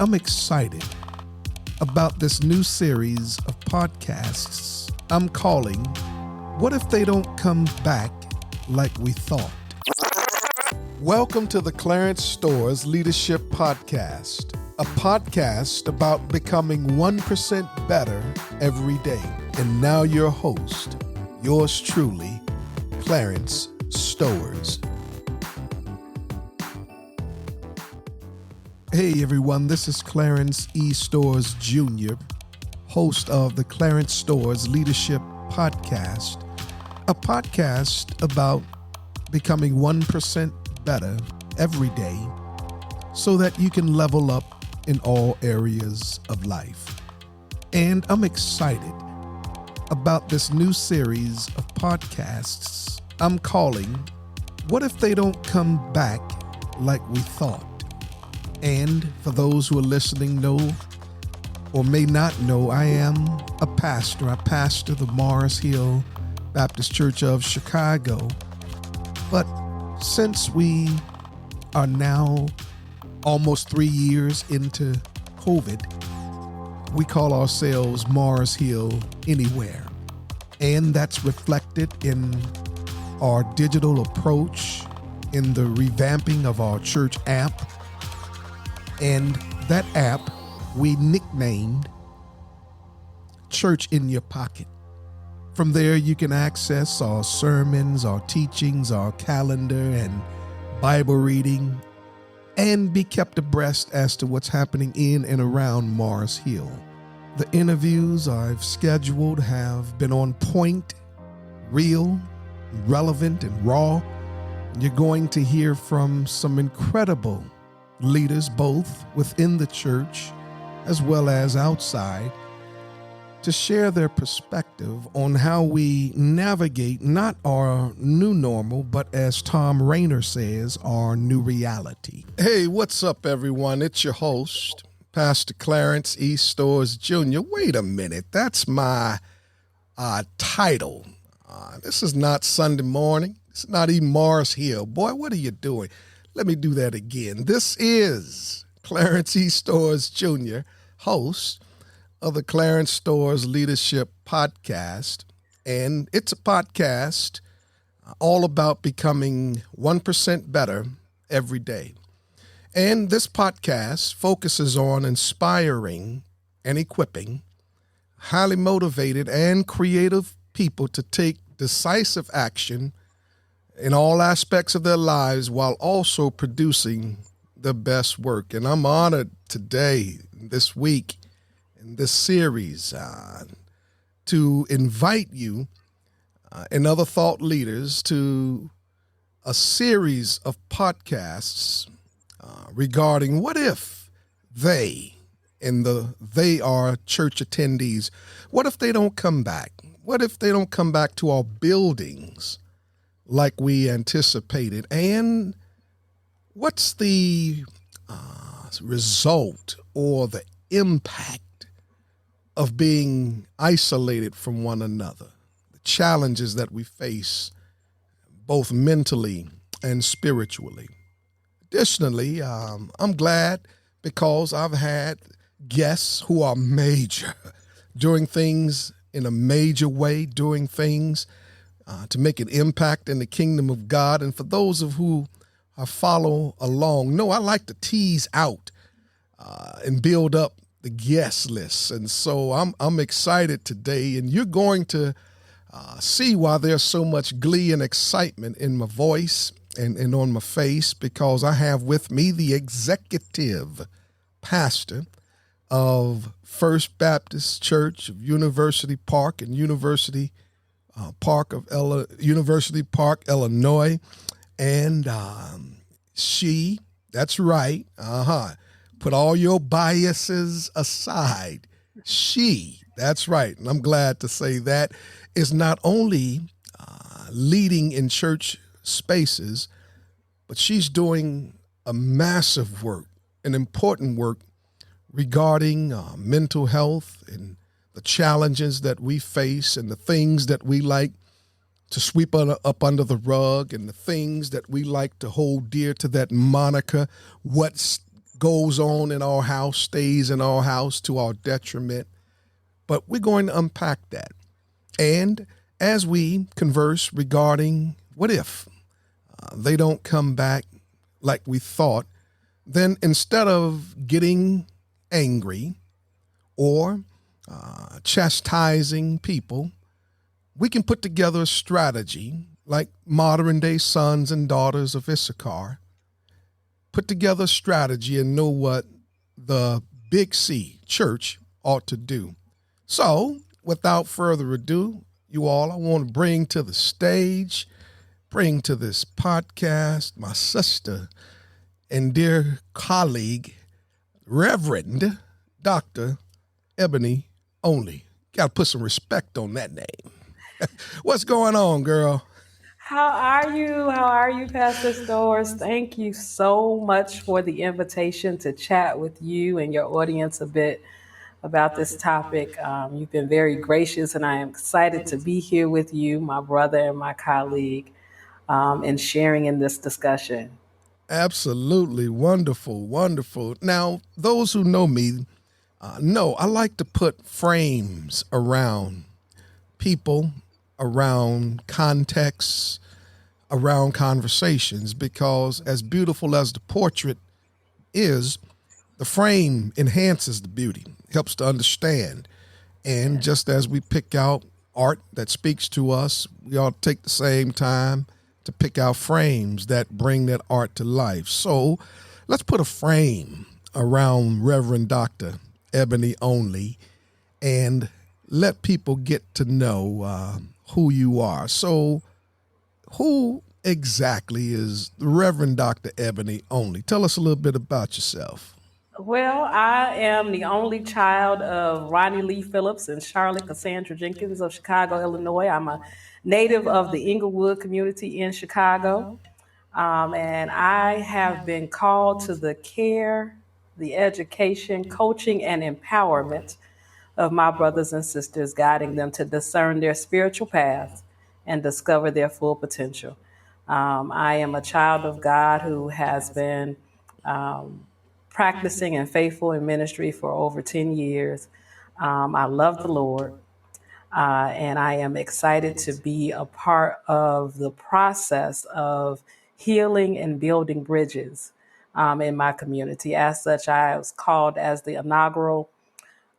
I'm excited about this new series of podcasts I'm calling What If They Don't Come Back Like We Thought? Welcome to the Clarence Stowers Leadership Podcast, a podcast about becoming 1% better every day. And now your host, yours truly, Clarence Stowers. Hey everyone, this is Clarence E. Stowers Jr., host of the Clarence Stowers Leadership Podcast, a podcast about becoming 1% better every day so that you can level up in all areas of life. And I'm excited about this new series of podcasts I'm calling What If They Don't Come Back Like We Thought? And for those who are listening know or may not know, I am a pastor. I pastor the Mars Hill Baptist Church of Chicago. But since we are now almost 3 years into COVID, we call ourselves Mars Hill Anywhere. And that's reflected in our digital approach, in the revamping of our church app. And that app we nicknamed Church in Your Pocket. From there, you can access our sermons, our teachings, our calendar, and Bible reading, and be kept abreast as to what's happening in and around Mars Hill. The interviews I've scheduled have been on point, real, relevant, and raw. You're going to hear from some incredible leaders, both within the church as well as outside, to share their perspective on how we navigate not our new normal, but as Tom Rainer says, our new reality. Hey, what's up, everyone? It's your host, Pastor Clarence E. Stowers Jr. Wait a minute, that's my title. This is not Sunday morning. It's not even Mars Hill. Boy, what are you doing? Let me do that again. This is Clarence E. Stowers Jr., host of the Clarence Stowers Leadership Podcast. And it's a podcast all about becoming 1% better every day. And this podcast focuses on inspiring and equipping highly motivated and creative people to take decisive action in all aspects of their lives while also producing the best work. And I'm honored today, this week, in this series, to invite you and other thought leaders to a series of podcasts regarding what if they, and they are church attendees, what if they don't come back? What if they don't come back to our buildings like we anticipated? And what's the result or the impact of being isolated from one another? The challenges that we face both mentally and spiritually. Additionally, I'm glad because I've had guests who are major, doing things in a major way, doing things to make an impact in the kingdom of God. And for those of who follow along, I like to tease out and build up the guest list. And so I'm excited today, and you're going to see why there's so much glee and excitement in my voice and on my face, because I have with me the executive pastor of First Baptist Church of University Park and University Park, Illinois. And she, that's right, put all your biases aside. She, that's right, and I'm glad to say that, is not only leading in church spaces, but she's doing a massive work, an important work regarding mental health and the challenges that we face and the things that we like to sweep up under the rug and the things that we like to hold dear to that moniker, what's goes on in our house, stays in our house to our detriment. But we're going to unpack that. And as we converse regarding what if they don't come back like we thought, then instead of getting angry or chastising people, we can put together a strategy like modern day sons and daughters of Issachar, put together a strategy and know what the Big C church ought to do. So without further ado, you all, I want to bring to the stage, bring to this podcast, my sister and dear colleague, Reverend Dr. Ebony Only. Got to put some respect on that name. What's going on, girl? How are you? How are you, Pastor Stowers? Thank you so much for the invitation to chat with you and your audience a bit about this topic. You've been very gracious, and I am excited to be here with you, my brother and my colleague, and sharing in this discussion. Absolutely wonderful, wonderful. Now, those who know me know I like to put frames around people, around contexts, around conversations, because as beautiful as the portrait is, the frame enhances the beauty, helps to understand. And just as we pick out art that speaks to us, we ought to take the same time to pick out frames that bring that art to life. So let's put a frame around Reverend Dr. Ebony Only and let people get to know who you are. So who exactly is Reverend Dr. Ebony Only? Tell us a little bit about yourself. Well, I am the only child of Ronnie Lee Phillips and Charlotte Cassandra Jenkins of Chicago, Illinois. I'm a native of the Inglewood community in Chicago, and I have been called to the care, the education, coaching, and empowerment of my brothers and sisters, guiding them to discern their spiritual paths and discover their full potential. I am a child of God who has been practicing and faithful in ministry for over 10 years. I love the Lord, and I am excited to be a part of the process of healing and building bridges in my community. As such, I was called as the inaugural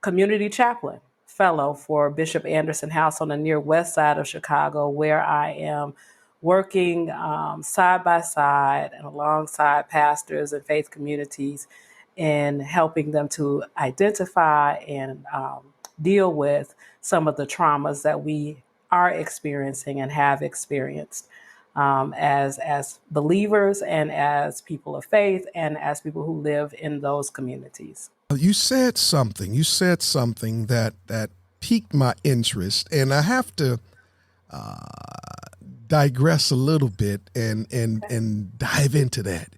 community chaplain fellow for Bishop Anderson House on the near west side of Chicago, where I am working side by side and alongside pastors and faith communities in helping them to identify and deal with some of the traumas that we are experiencing and have experienced as believers and as people of faith and as people who live in those communities. You said something that piqued my interest, and I have to digress a little bit and dive into that.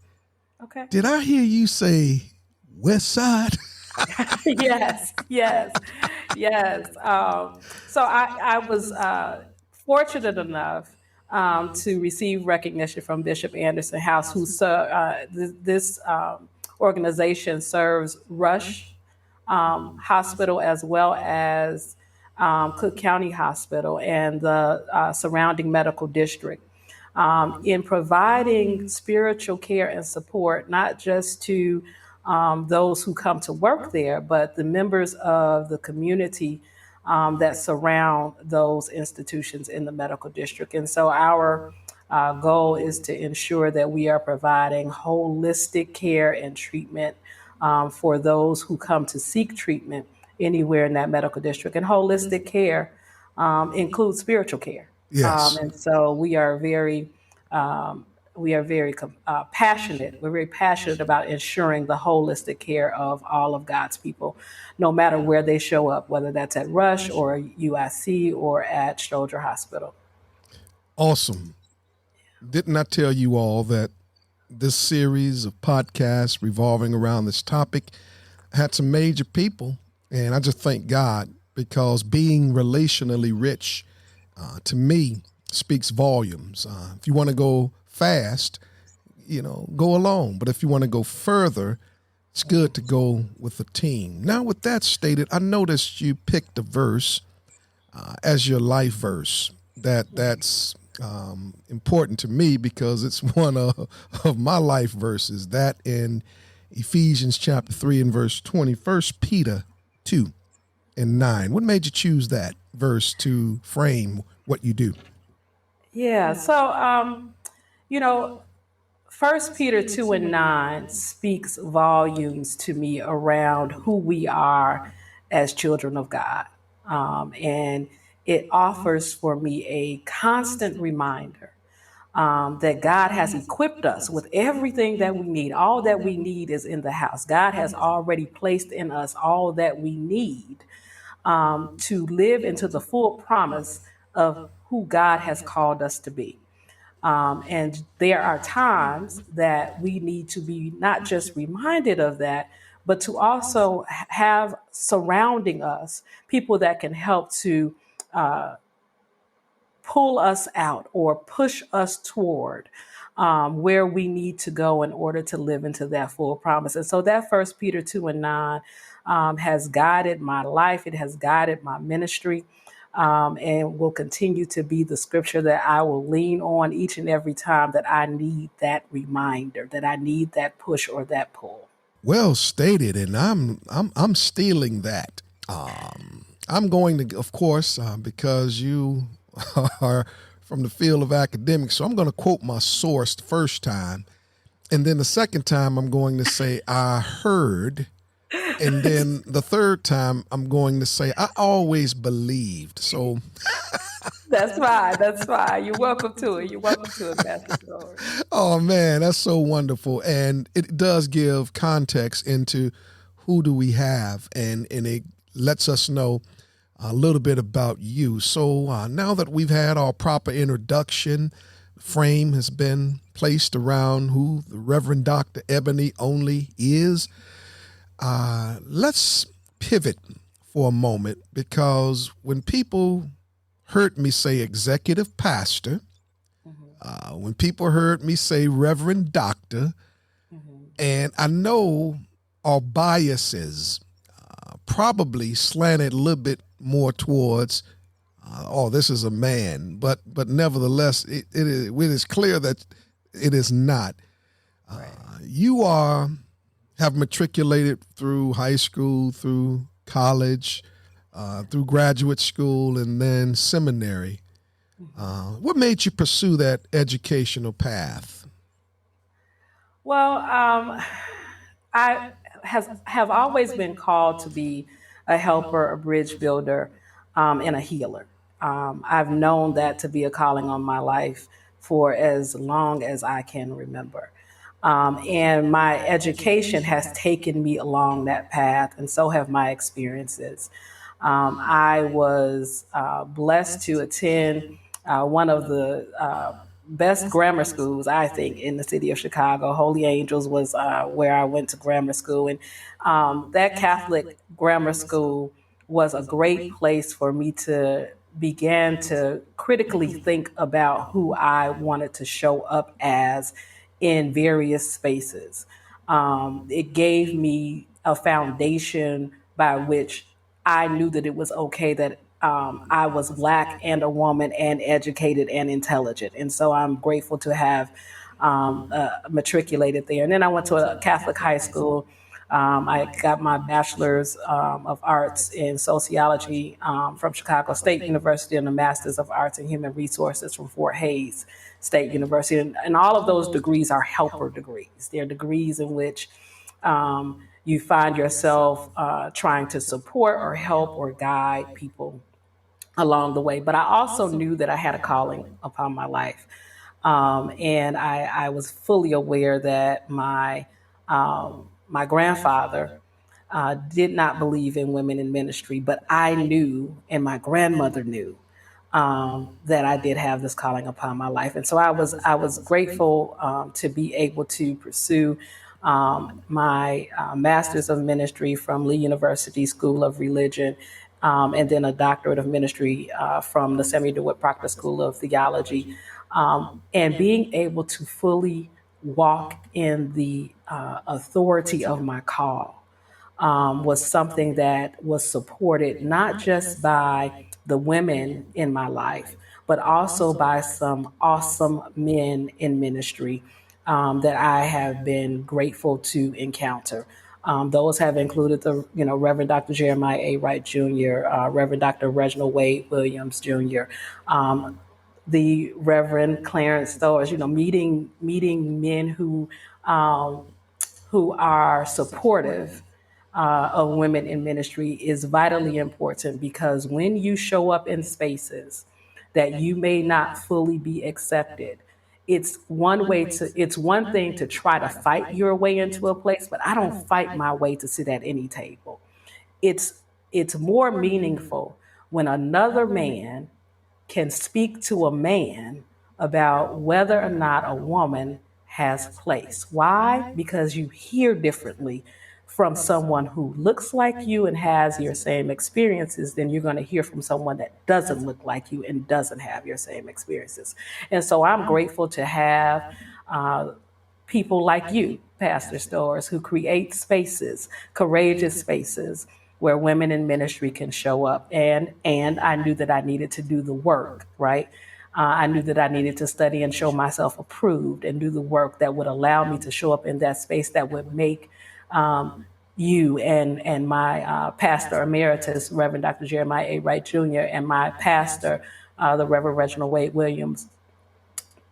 Okay. Did I hear you say West Side? Yes. So I was fortunate enough to receive recognition from Bishop Anderson House, who this organization serves Rush Hospital as well as Cook County Hospital and the surrounding medical district in providing spiritual care and support, not just to those who come to work there, but the members of the community that surround those institutions in the medical district. And so our goal is to ensure that we are providing holistic care and treatment for those who come to seek treatment anywhere in that medical district. And holistic care includes spiritual care. Yes. And so we are very passionate. We're very passionate about ensuring the holistic care of all of God's people, no matter where they show up, whether that's at Rush or UIC or at Stroger Hospital. Awesome. Didn't I tell you all that this series of podcasts revolving around this topic had some major people? And I just thank God, because being relationally rich to me speaks volumes. If you want to go fast, go alone. But if you want to go further, It's good to go with a team. Now, with that stated, I noticed you picked a verse as your life verse. That's important to me because it's one of my life verses. That in Ephesians chapter 3 and verse 20, 1 Peter 2 and 9. What made you choose that verse to frame what you do? Yeah. So, you know, First Peter 2 and 9 speaks volumes to me around who we are as children of God. And it offers for me a constant reminder that God has equipped us with everything that we need. All that we need is in the house. God has already placed in us all that we need to live into the full promise of who God has called us to be. And there are times that we need to be not just reminded of that, but to also have surrounding us people that can help to pull us out or push us toward where we need to go in order to live into that full promise. And so that First Peter 2 and 9 has guided my life. It has guided my ministry. And will continue to be the scripture that I will lean on each and every time that I need that reminder, that I need that push or that pull. Well stated, and I'm stealing that. I'm going to, of course, because you are from the field of academics, so I'm going to quote my source the first time, and then the second time I'm going to say I heard. And then the third time, I'm going to say, I always believed. So That's fine. That's fine. You're welcome to it. You're welcome to it, Pastor Stowers. oh man, that's so wonderful. And it does give context into who do we have, and it lets us know a little bit about you. So now that we've had our proper introduction, frame has been placed around who the Reverend Dr. Ebony only is. Let's pivot for a moment, because when people heard me say executive pastor, when people heard me say Reverend Doctor, and I know our biases probably slanted a little bit more towards, oh, this is a man, but nevertheless, it is clear that it is not. Right. You have matriculated through high school, through college, through graduate school, and then seminary. What made you pursue that educational path? Well, I have always been called to be a helper, a bridge builder, and a healer. I've known that to be a calling on my life for as long as I can remember. And my education has taken me along that path, and so have my experiences. I was blessed to attend one of the best grammar schools, I think, in the city of Chicago. Holy Angels was where I went to grammar school. And that Catholic grammar school was a great place for me to begin to critically think about who I wanted to show up as in various spaces. It gave me a foundation by which I knew that it was okay that I was Black and a woman and educated and intelligent. And so I'm grateful to have matriculated there. And then I went to a Catholic high school. I got my bachelor's of arts in sociology from Chicago State University and a master's of arts in human resources from Fort Hays State University. And all of those degrees are helper degrees. They're degrees in which you find yourself trying to support or help or guide people along the way. But I also knew that I had a calling upon my life. And I was fully aware that my grandfather did not believe in women in ministry, but I knew, and my grandmother knew, that I did have this calling upon my life. And so I was grateful to be able to pursue my master's of ministry from Lee University School of Religion, and then a doctorate of ministry from the Samuel DeWitt Proctor School of Theology, and being able to fully walk in the authority of my call was something that was supported not just by the women in my life, but also by some awesome men in ministry that I have been grateful to encounter. Those have included the, Reverend Dr. Jeremiah A. Wright Jr., Reverend Dr. Reginald Wade Williams Jr., the Reverend Clarence Stowers. Meeting men who are supportive of women in ministry is vitally important, because when you show up in spaces that you may not fully be accepted, it's one thing to try to fight your way into a place, but I don't fight my way to sit at any table. It's more meaningful when another man can speak to a man about whether or not a woman has place. Why? Because you hear differently from someone who looks like you and has your same experiences than you're going to hear from someone that doesn't look like you and doesn't have your same experiences. And so I'm grateful to have people like you, Pastor Stowers, who create spaces, courageous spaces where women in ministry can show up. And I knew that I needed to do the work, right? I knew that I needed to study and show myself approved and do the work that would allow me to show up in that space that would make you and my pastor emeritus, Reverend Dr. Jeremiah A. Wright Jr., and my pastor, the Reverend Reginald Wade Williams,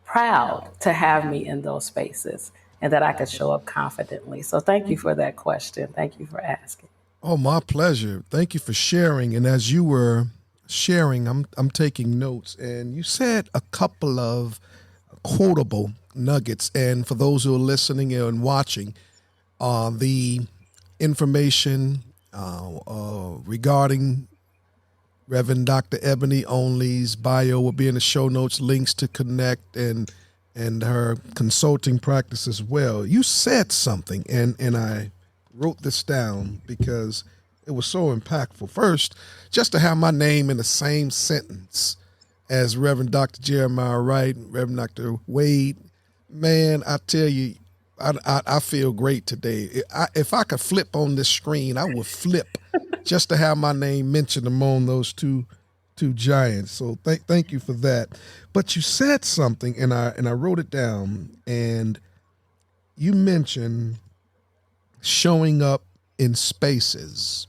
proud to have me in those spaces and that I could show up confidently. So thank you for that question. Thank you for asking. Oh, my pleasure. Thank you for sharing. And as you were sharing, I'm taking notes. And you said a couple of quotable nuggets. And for those who are listening and watching, the information regarding Reverend Dr. Ebony Only's bio will be in the show notes, links to connect and her consulting practice as well. You said something, and I wrote this down because it was so impactful. First, just to have my name in the same sentence as Reverend Dr. Jeremiah Wright, Reverend Dr. Wade, man, I tell you, I feel great today. If I could flip on this screen, I would flip just to have my name mentioned among those two giants. So thank you for that. But you said something, and I wrote it down, and you mentioned showing up in spaces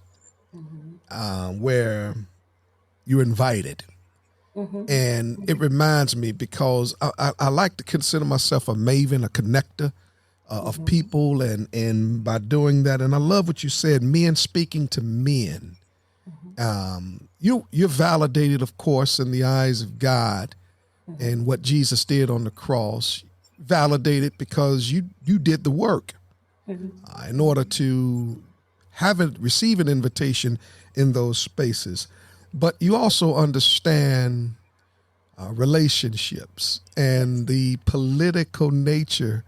where you're invited. And it reminds me, because I like to consider myself a maven, a connector of people, and by doing that, and I love what you said, men speaking to men. You're validated, of course, in the eyes of God and what Jesus did on the cross. Validated because you did the work in order to receive an invitation in those spaces. But you also understand relationships and the political nature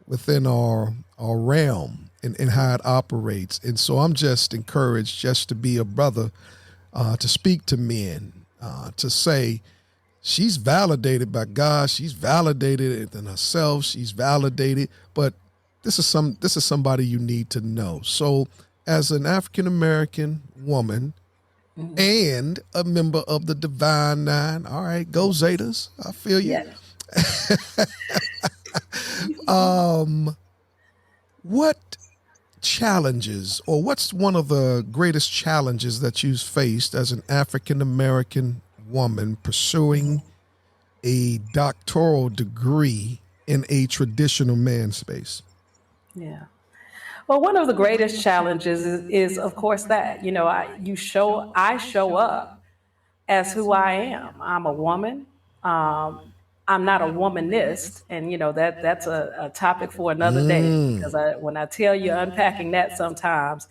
within our realm and how it operates. And so I'm just encouraged just to be a brother, to speak to men, to say, she's validated by God, she's validated in herself, she's validated, but this is somebody you need to know. So as an African-American woman and a member of the Divine Nine, all right, go Zetas, I feel you. Yes. What challenges, or what's one of the greatest challenges that you've faced as an African-American woman pursuing a doctoral degree in a traditional man space? Yeah. Well, one of the greatest challenges is of course, that, I show up as who I am. I'm a woman. I'm not a womanist, and that's a topic for another day, because when I tell you, unpacking that sometimes,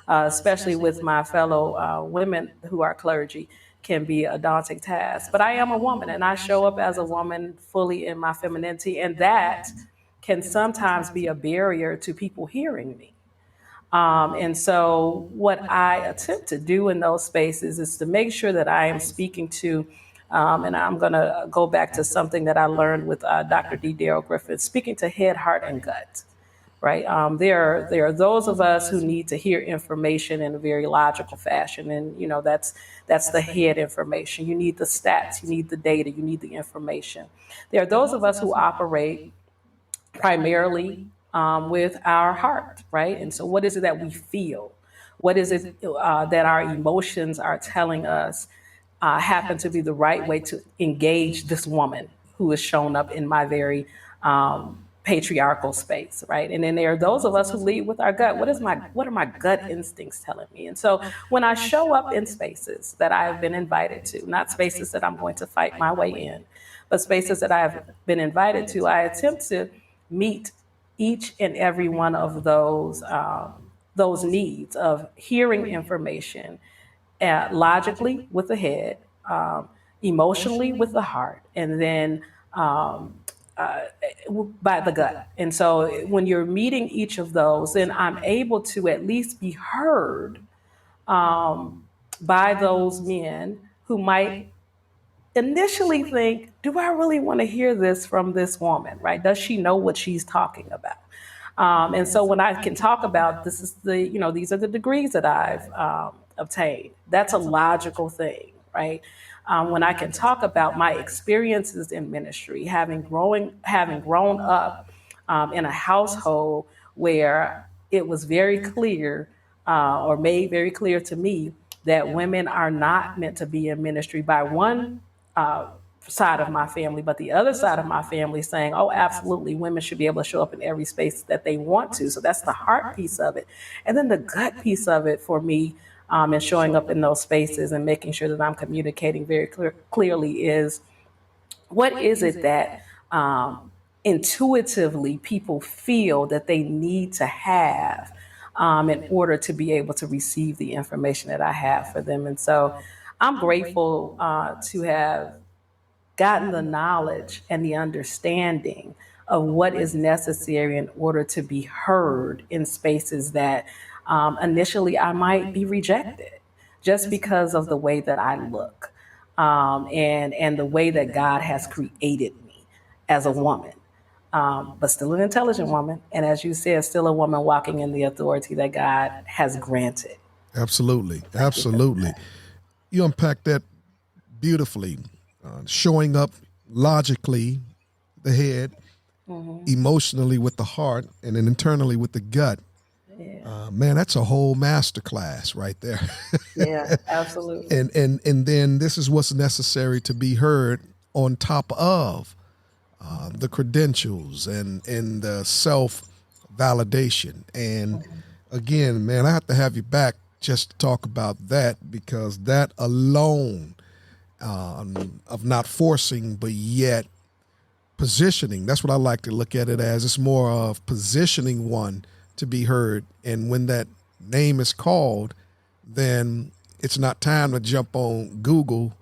especially with my fellow women who are clergy, can be a daunting task. But I am a woman, and I show up as a woman fully in my femininity, and that can sometimes be a barrier to people hearing me. And so what I attempt to do in those spaces is to make sure that I am speaking to And I'm going to go back to something that I learned with Dr. D. Darrell Griffith, speaking to head, heart, and gut. Right. There are those of us who need to hear information in a very logical fashion, and that's the head information. You need the stats, you need the data, you need the information. There are those of us who operate primarily with our heart, right? And so, what is it that we feel? What is it that our emotions are telling us happen to be the right way to engage this woman who has shown up in my very patriarchal space, right? And then there are those of us who lead with our gut. What are my gut instincts telling me? And so when I show up in spaces that I have been invited to, not spaces that I'm going to fight my way in, but spaces that I have been invited to, I attempt to meet each and every one of those needs of hearing information logically with the head, emotionally with the heart, and then by the gut. And so when you're meeting each of those, then I'm able to at least be heard by those men who might initially think, do I really want to hear this from this woman, right? Does she know what she's talking about? And so when I can talk about these are the degrees that I've obtained, that's a logical thing, right? When I can talk about my experiences in ministry, having grown up in a household where it was very clear or made very clear to me that women are not meant to be in ministry by one side of my family, but the other side of my family saying, oh, absolutely, women should be able to show up in every space that they want to. So that's the heart piece of it. And then the gut piece of it for me, and showing up in those spaces and making sure that I'm communicating very clearly is, what is it that intuitively people feel that they need to have in order to be able to receive the information that I have for them. And so I'm grateful to have gotten the knowledge and the understanding of what is necessary in order to be heard in spaces that initially I might be rejected just because of the way that I look and the way that God has created me as a woman. But still an intelligent woman. And as you said, still a woman walking in the authority that God has granted. Absolutely. Absolutely. You unpacked that beautifully, showing up logically, the head, emotionally with the heart, and then internally with the gut. Yeah. Man, that's a whole masterclass right there. Yeah, absolutely. And then this is what's necessary to be heard on top of the credentials and the self-validation. And again, man, I have to have you back just to talk about that, because that alone of not forcing, but yet positioning, that's what I like to look at it as. It's more of positioning one to be heard. And when that name is called, then it's not time to jump on Google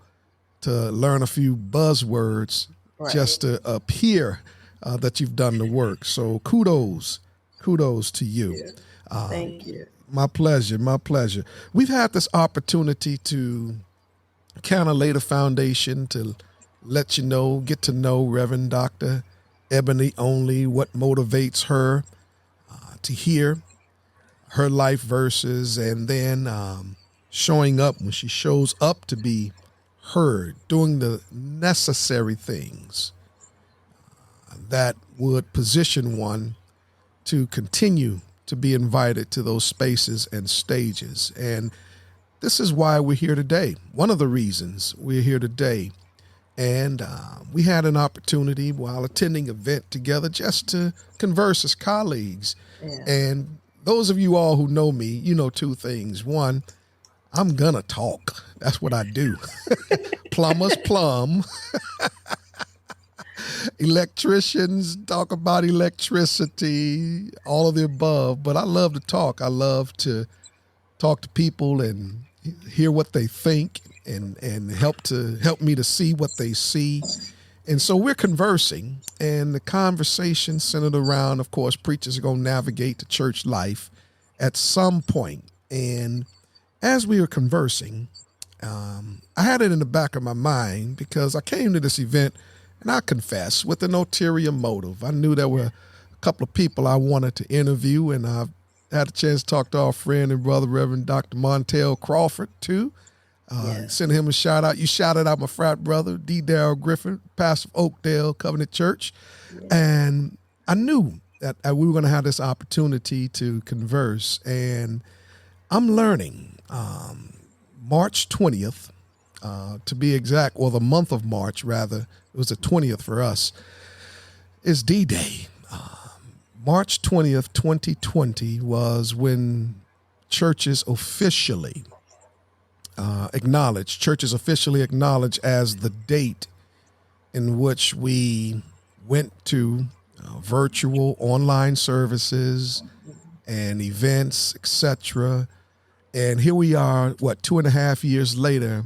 to learn a few buzzwords just to appear that you've done the work. So kudos to you. Thank you. My pleasure. We've had this opportunity to kind of lay the foundation to let you know, get to know Reverend Dr. Ebony Only, what motivates her to hear her life verses, and then showing up when she shows up to be heard, doing the necessary things that would position one to continue to be invited to those spaces and stages. And this is why we're here today. One of the reasons we're here today. And we had an opportunity while attending an event together just to converse as colleagues. Yeah. And those of you all who know me, you know two things. One, I'm going to talk. That's what I do. Plumbers plumb. Electricians talk about electricity, all of the above. But I love to talk. I love to talk to people and hear what they think and help me to see what they see. And so we're conversing, and the conversation centered around, of course, preachers are going to navigate the church life at some point. And as we were conversing, I had it in the back of my mind because I came to this event, and I confess, with an ulterior motive. I knew there were a couple of people I wanted to interview, and I had a chance to talk to our friend and brother, Reverend Dr. Montel Crawford, too. Send him a shout out. You shouted out my frat brother, D. Darrell Griffin, pastor of Oakdale Covenant Church. And I knew that we were going to have this opportunity to converse. And I'm learning March 20th, to be exact, or the month of March, rather, it was the 20th for us, is D-Day. March 20th, 2020 was when churches officially acknowledged as the date in which we went to virtual online services and events, etc. And here we are, 2.5 years later,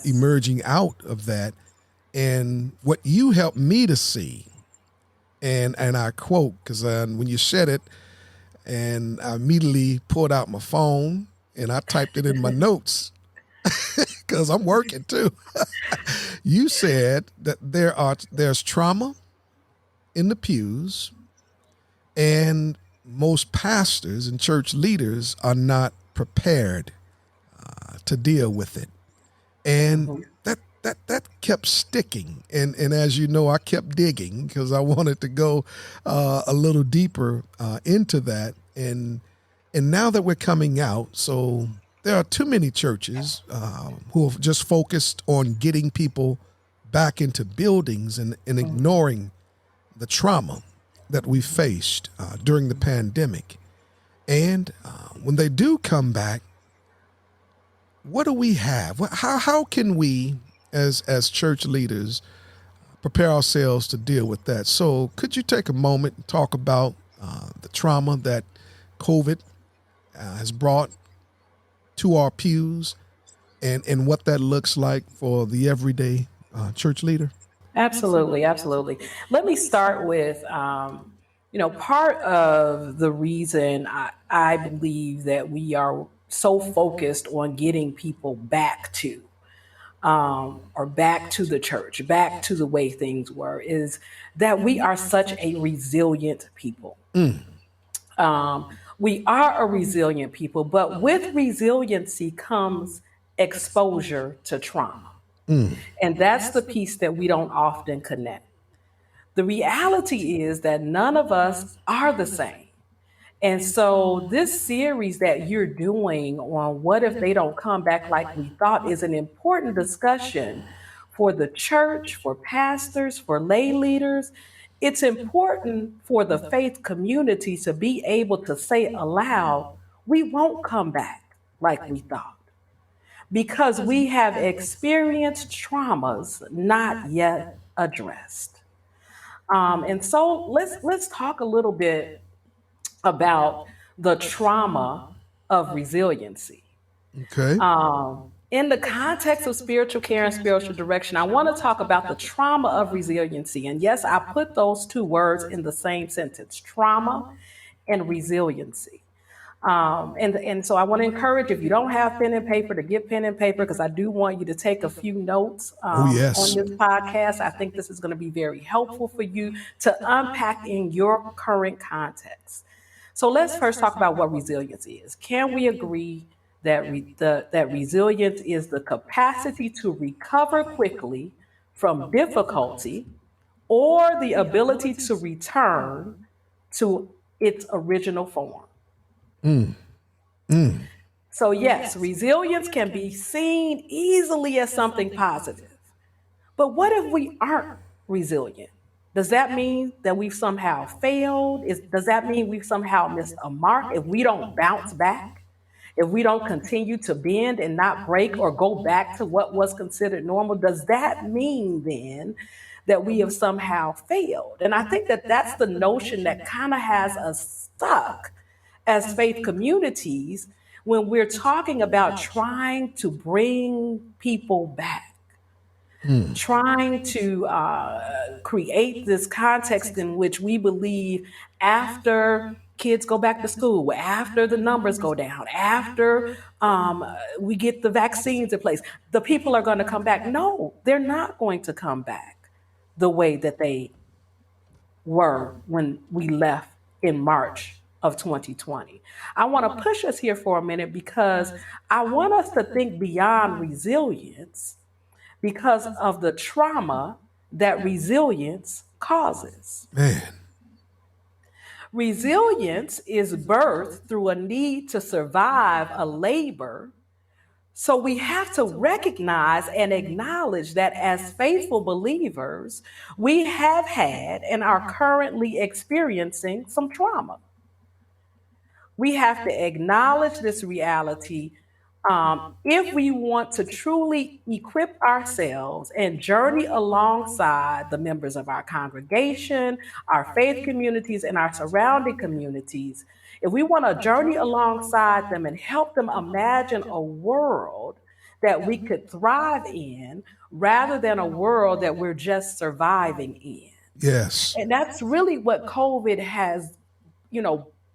emerging out of that. And what you helped me to see, and I quote, because when you said it, and I immediately pulled out my phone and I typed it in my notes because I'm working too. You said that there's trauma in the pews, and most pastors and church leaders are not prepared to deal with it. And that kept sticking. And as you know, I kept digging because I wanted to go a little deeper into that. And now that we're coming out, so there are too many churches who have just focused on getting people back into buildings and ignoring the trauma that we faced during the pandemic. And when they do come back, what do we have? How can we, as church leaders, prepare ourselves to deal with that? So could you take a moment and talk about the trauma that COVID has brought to our pews and what that looks like for the everyday church leader? Absolutely, absolutely. Let me start with, part of the reason I believe that we are so focused on getting people back to, or back to the church, back to the way things were, is that we are such a resilient people. We are a resilient people, but with resiliency comes exposure to trauma. And that's the piece that we don't often connect. The reality is that none of us are the same. And so this series that you're doing on what if they don't come back like we thought is an important discussion for the church, for pastors, for lay leaders. It's important for the faith community to be able to say aloud, we won't come back like we thought, because we have experienced traumas not yet addressed. And so let's talk a little bit about the trauma of resiliency. Okay. In the context of spiritual care and spiritual direction, I want to talk about the trauma of resiliency. And yes, I put those two words in the same sentence, trauma and resiliency. And so I want to encourage, if you don't have pen and paper, to get pen and paper, because I do want you to take a few notes on this podcast. I think this is going to be very helpful for you to unpack in your current context. So let's first talk about what resilience is. Can we agree that that resilience is the capacity to recover quickly from difficulty, or the ability to return to its original form? So yes, resilience can be seen easily as something positive. But what if we aren't resilient? Does that mean that we've somehow failed? Does that mean we've somehow missed a mark if we don't bounce back? If we don't continue to bend and not break or go back to what was considered normal? Does that mean then that we have somehow failed? And I think that that's the notion that kind of has us stuck as faith communities when we're talking about trying to bring people back, trying to create this context in which we believe after kids go back to school, after the numbers go down, after we get the vaccines in place, the people are going to come back. No, they're not going to come back the way that they were when we left in March of 2020. I want to push us here for a minute because I want us to think beyond resilience because of the trauma that resilience causes. Man. Resilience is birthed through a need to survive a labor. So we have to recognize and acknowledge that as faithful believers, we have had and are currently experiencing some trauma. We have to acknowledge this reality if we want to truly equip ourselves and journey alongside the members of our congregation, our faith communities, and our surrounding communities. If we want to journey alongside them and help them imagine a world that we could thrive in rather than a world that we're just surviving in. Yes. And that's really what COVID has,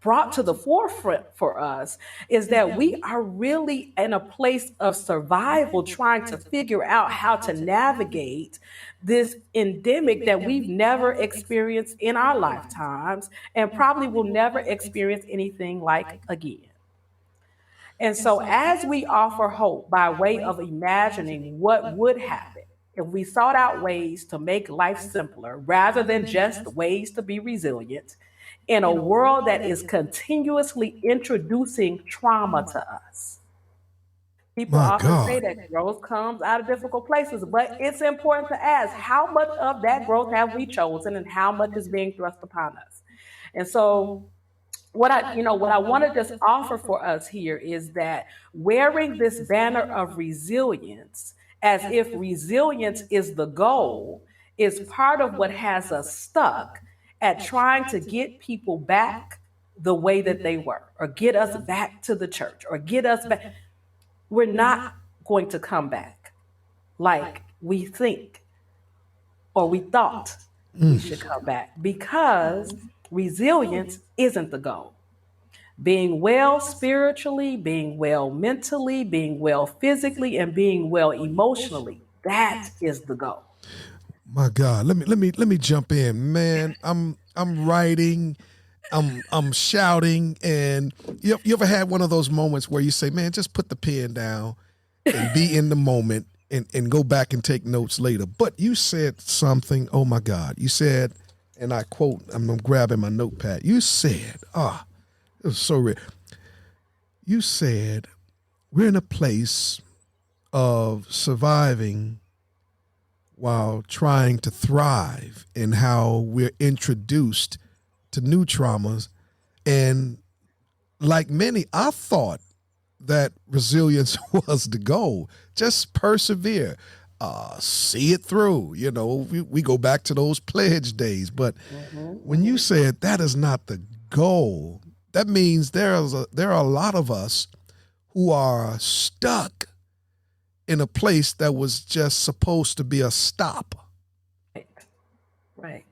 brought to the forefront for us, is that we are really in a place of survival, trying to figure out how to navigate this endemic that we've never experienced in our lifetimes and probably will never experience anything like again. And so as we offer hope by way of imagining what would happen if we sought out ways to make life simpler rather than just ways to be resilient, in a world that is continuously introducing trauma to us. People often say that growth comes out of difficult places, but it's important to ask, how much of that growth have we chosen and how much is being thrust upon us? And so what I want to just offer for us here is that wearing this banner of resilience as if resilience is the goal is part of what has us stuck at trying to get people back the way that they were, or get us back to the church, or get us back. We're not going to come back like we think or we thought we should come back, because resilience isn't the goal. Being well spiritually, being well mentally, being well physically, and being well emotionally, that is the goal. My God, let me jump in, man. I'm writing, I'm shouting, and you ever had one of those moments where you say, man, just put the pen down and be in the moment and go back and take notes later. But you said something, oh my God, you said, and I quote, I'm grabbing my notepad. You said, it was so real. You said, we're in a place of surviving while trying to thrive, and how we're introduced to new traumas. And like many, I thought that resilience was the goal. Just persevere, see it through. We go back to those pledge days. But when you said that is not the goal, that means there are a lot of us who are stuck in a place that was just supposed to be a stop. Right.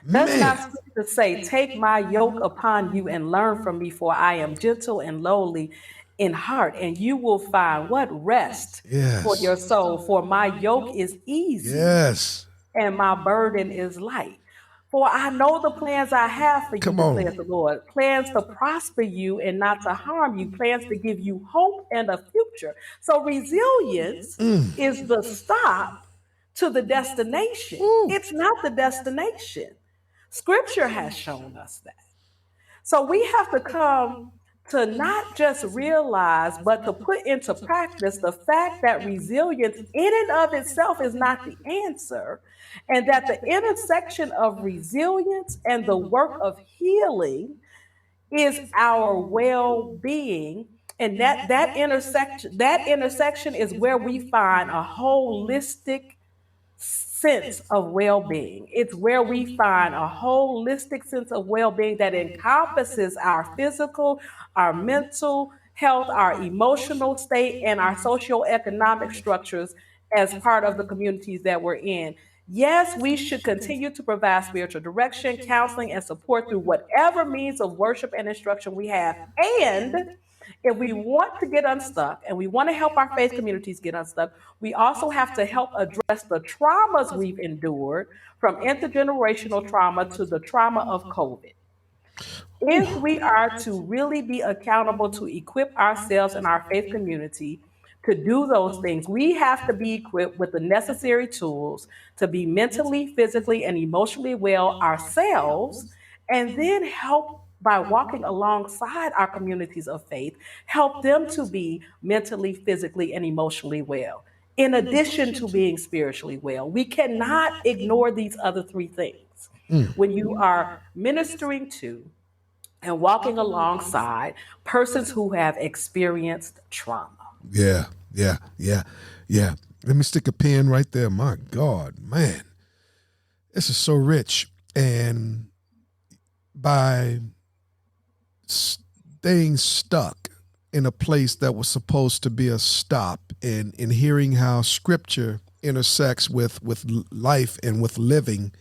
That's not to say, take my yoke upon you and learn from me, for I am gentle and lowly in heart, and you will find what rest for your soul. For my yoke is easy, and my burden is light. For I know the plans I have for you, declares the Lord. Plans to prosper you and not to harm you. Plans to give you hope and a future. So resilience is the stop to the destination. It's not the destination. Scripture has shown us that. So we have to come to not just realize, but to put into practice the fact that resilience in and of itself is not the answer, and that the intersection of resilience and the work of healing is our well-being. And that intersection is where we find a holistic sense of well-being. It's where we find a holistic sense of well-being that encompasses our physical, our mental health, our emotional state, and our socioeconomic structures as part of the communities that we're in. Yes, we should continue to provide spiritual direction, counseling, and support through whatever means of worship and instruction we have. And if we want to get unstuck and we want to help our faith communities get unstuck, we also have to help address the traumas we've endured, from intergenerational trauma to the trauma of COVID. If we are to really be accountable to equip ourselves and our faith community to do those things, we have to be equipped with the necessary tools to be mentally, physically, and emotionally well ourselves, and then help by walking alongside our communities of faith, help them to be mentally, physically, and emotionally well, in addition to being spiritually well. We cannot ignore these other three things when you are ministering to and walking alongside persons who have experienced trauma. Yeah, yeah, yeah, yeah. Let me stick a pin right there. My God, man, this is so rich. And by staying stuck in a place that was supposed to be a stop, and in hearing how Scripture intersects with life and with living,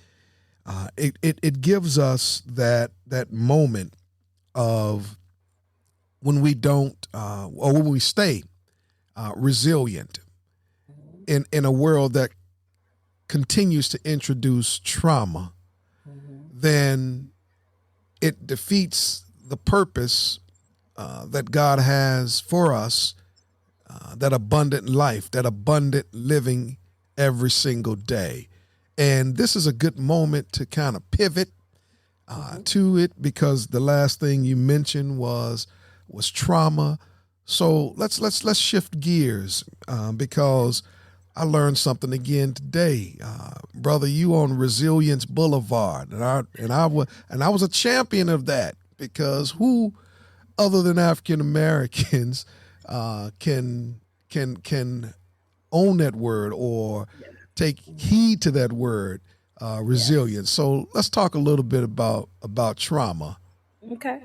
it gives us that moment of when we don't, or when we stay resilient in a world that continues to introduce trauma, then it defeats the purpose that God has for us, that abundant life, that abundant living every single day. And this is a good moment to kind of pivot to it, because the last thing you mentioned was trauma. So let's shift gears, because I learned something again today, brother. You on Resilience Boulevard, and I was a champion of that, because who other than African Americans can own that word or take heed to that word, resilience. So let's talk a little bit about trauma. Okay.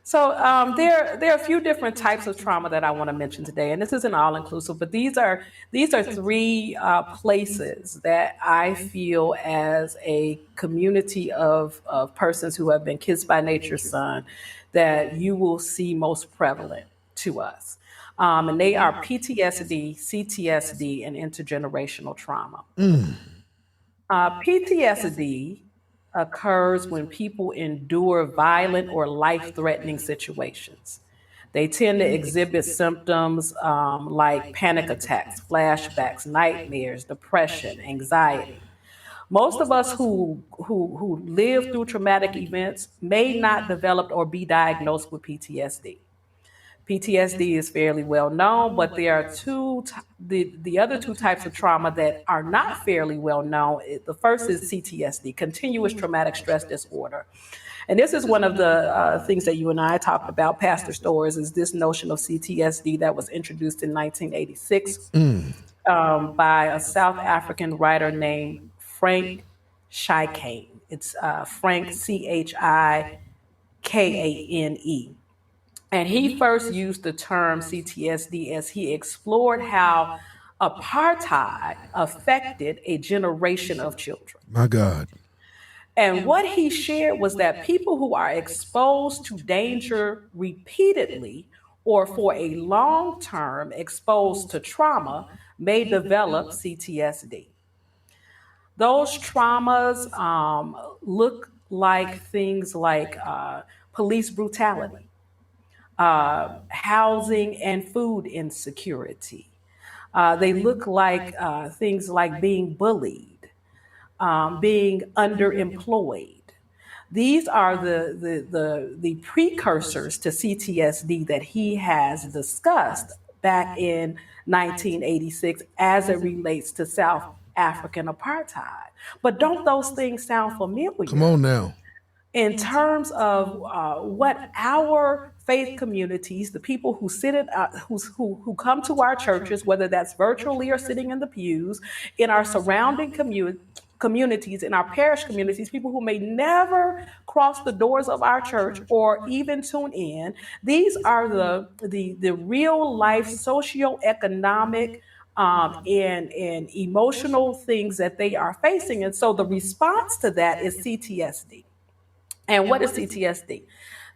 So there are a few different types of trauma that I want to mention today, and this isn't all inclusive, but these are three places that I feel as a community of persons who have been kissed by nature's son that you will see most prevalent to us, and they are PTSD, CTSD, and intergenerational trauma. PTSD occurs when people endure violent or life-threatening situations. They tend to exhibit symptoms like panic attacks, flashbacks, nightmares, depression, anxiety. Most of us who live through traumatic events may not develop or be diagnosed with PTSD. PTSD is fairly well known, but there are the other two types of trauma that are not fairly well known. The first is CTSD, continuous traumatic stress disorder. And this is one of the things that you and I talked about, Pastor Stowers, is this notion of CTSD that was introduced in 1986 by a South African writer named Frank Chikane. It's Frank, Chikane. And he first used the term CTSD as he explored how apartheid affected a generation of children. My God. And what he shared was that people who are exposed to danger repeatedly or for a long term exposed to trauma may develop CTSD. Those traumas look like things like police brutality, housing and food insecurity. They look like things like being bullied, being underemployed. These are the precursors to CTSD that he has discussed back in 1986 as it relates to South African apartheid. But don't those things sound familiar? Come on now. In terms of what our faith communities, the people who sit in, who come to our churches, whether that's virtually or sitting in the pews, in our surrounding communities, in our parish communities, people who may never cross the doors of our church or even tune in, these are the real life socioeconomic and emotional things that they are facing. And so the response to that is CTSD. And what is CTSD?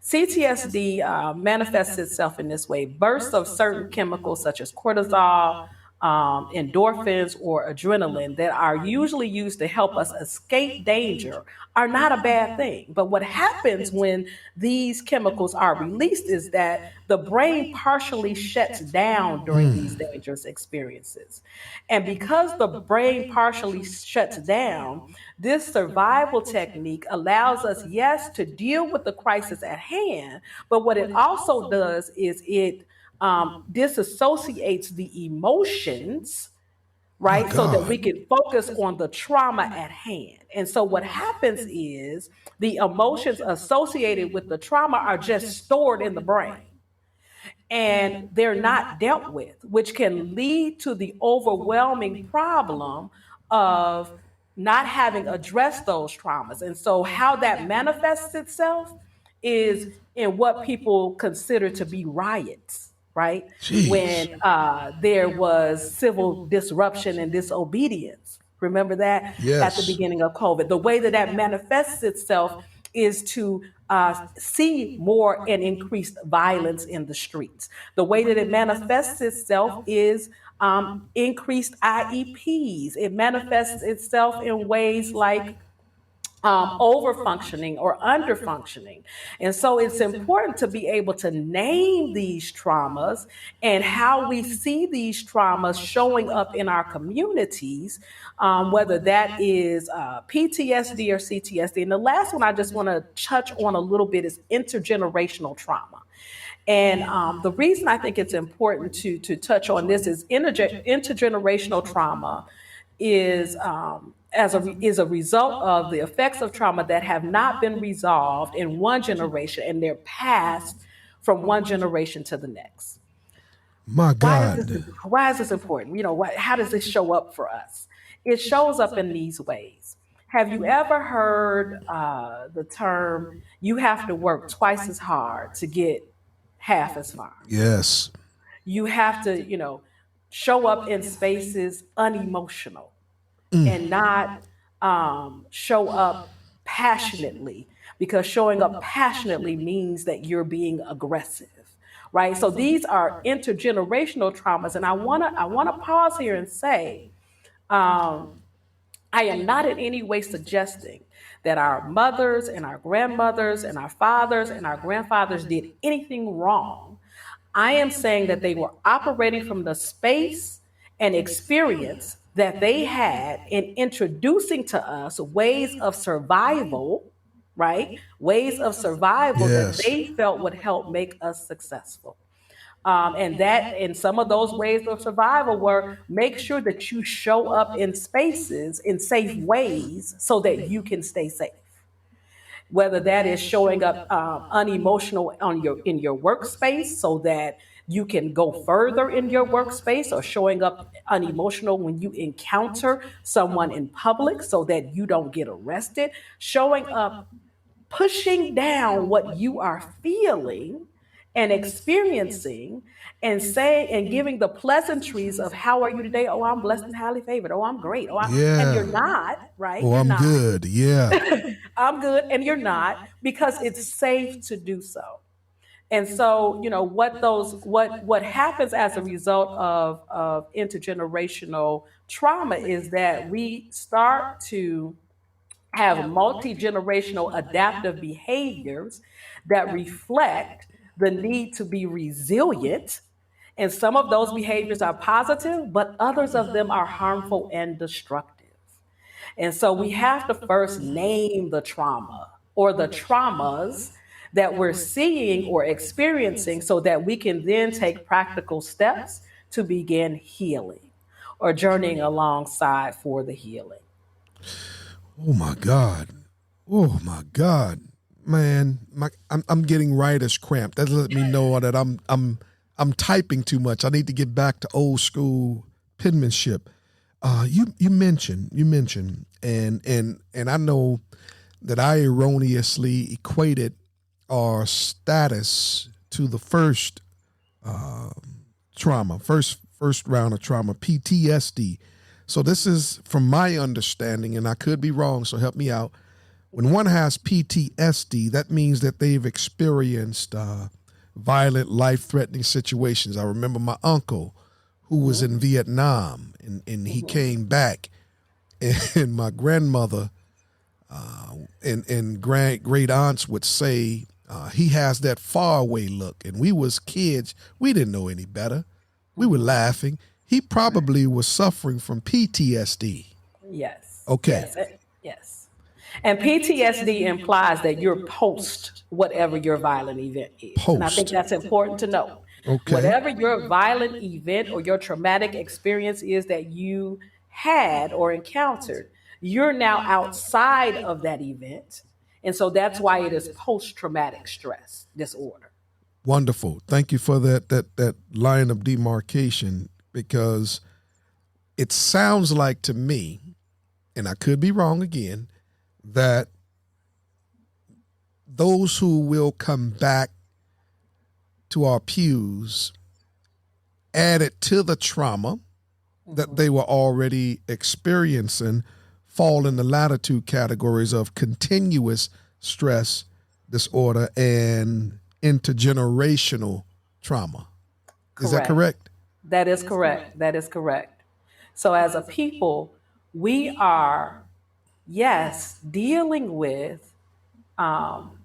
CTSD manifests itself in this way: bursts of certain chemicals such as cortisol, endorphins, or adrenaline that are usually used to help us escape danger are not a bad thing. But what happens when these chemicals are released is that the brain partially shuts down during these dangerous experiences. And because the brain partially shuts down, this survival technique allows us, yes, to deal with the crisis at hand, but what it also does is it disassociates the emotions, My right? So that we God. can focus on the trauma at hand. And so what happens is the emotions associated with the trauma are just stored in the brain and they're not dealt with, which can lead to the overwhelming problem of not having addressed those traumas. And so, how that manifests itself is in what people consider to be riots, right? Jeez. When there was civil disruption and disobedience. Remember that at the Yes. beginning of COVID? The way that that manifests itself is to see more and increased violence in the streets. The way that it manifests itself is increased IEPs. It manifests itself in ways like over functioning or under functioning. And so it's important to be able to name these traumas and how we see these traumas showing up in our communities, whether that is PTSD or CTSD. And the last one I just want to touch on a little bit is intergenerational trauma. And the reason I think it's important to touch on this is intergenerational trauma is is a result of the effects of trauma that have not been resolved in one generation and they're passed from one generation to the next. My God. Why is this important? How does this show up for us? It shows up in these ways. Have you ever heard the term, you have to work twice as hard to get half as far? Yes. You have to, show up in spaces unemotional and not show up passionately, because showing up passionately means that you're being aggressive, right? So these are intergenerational traumas, and I wanna pause here and say, I am not in any way suggesting that our mothers and our grandmothers and our fathers and our grandfathers did anything wrong. I am saying that they were operating from the space and experience that they had in introducing to us ways of survival, right? Ways of survival that Yes. they felt would help make us successful. And some of those ways of survival were make sure that you show up in spaces in safe ways so that you can stay safe. Whether that is showing up unemotional in your workspace so that you can go further in your workspace, or showing up unemotional when you encounter someone in public so that you don't get arrested, showing up pushing down what you are feeling and experiencing, and saying and giving the pleasantries of how are you today? Oh, I'm blessed and highly favored. Oh, I'm great. And you're Yeah. not, right? Oh, You're I'm not. good. Yeah. I'm good, and you're not, because it's safe to do so. And so, what happens as a result of intergenerational trauma is that we start to have multi-generational adaptive behaviors that reflect the need to be resilient. And some of those behaviors are positive, but others of them are harmful and destructive. And so we have to first name the trauma or the traumas that we're seeing or experiencing so that we can then take practical steps to begin healing or journeying alongside for the healing. Oh my God. Oh my God. Man, I'm getting writer's cramp. That let me know that I'm typing too much. I need to get back to old school penmanship. You mentioned, and I know that I erroneously equated our status to the first trauma, first first round of trauma, PTSD. So this is from my understanding, and I could be wrong, so help me out. When one has PTSD, that means that they've experienced violent, life-threatening situations. I remember my uncle who was in Vietnam, and he came back, and my grandmother and great aunts would say he has that faraway look. And we was kids. We didn't know any better. We were laughing. He probably was suffering from PTSD. Yes. Okay. Yes. And PTSD implies that you're post whatever your violent event is. And I think that's important to know. Okay. Whatever your violent event or your traumatic experience is that you had or encountered, you're now outside of that event. And so that's why it is post-traumatic stress disorder. Wonderful. Thank you for that line of demarcation, because it sounds like to me, and I could be wrong again, that those who will come back to our pews added to the trauma that they were already experiencing fall in the latter two categories of continuous stress disorder and intergenerational trauma. Is that correct? That is correct. That is correct. So as a people, we are, yes, dealing with some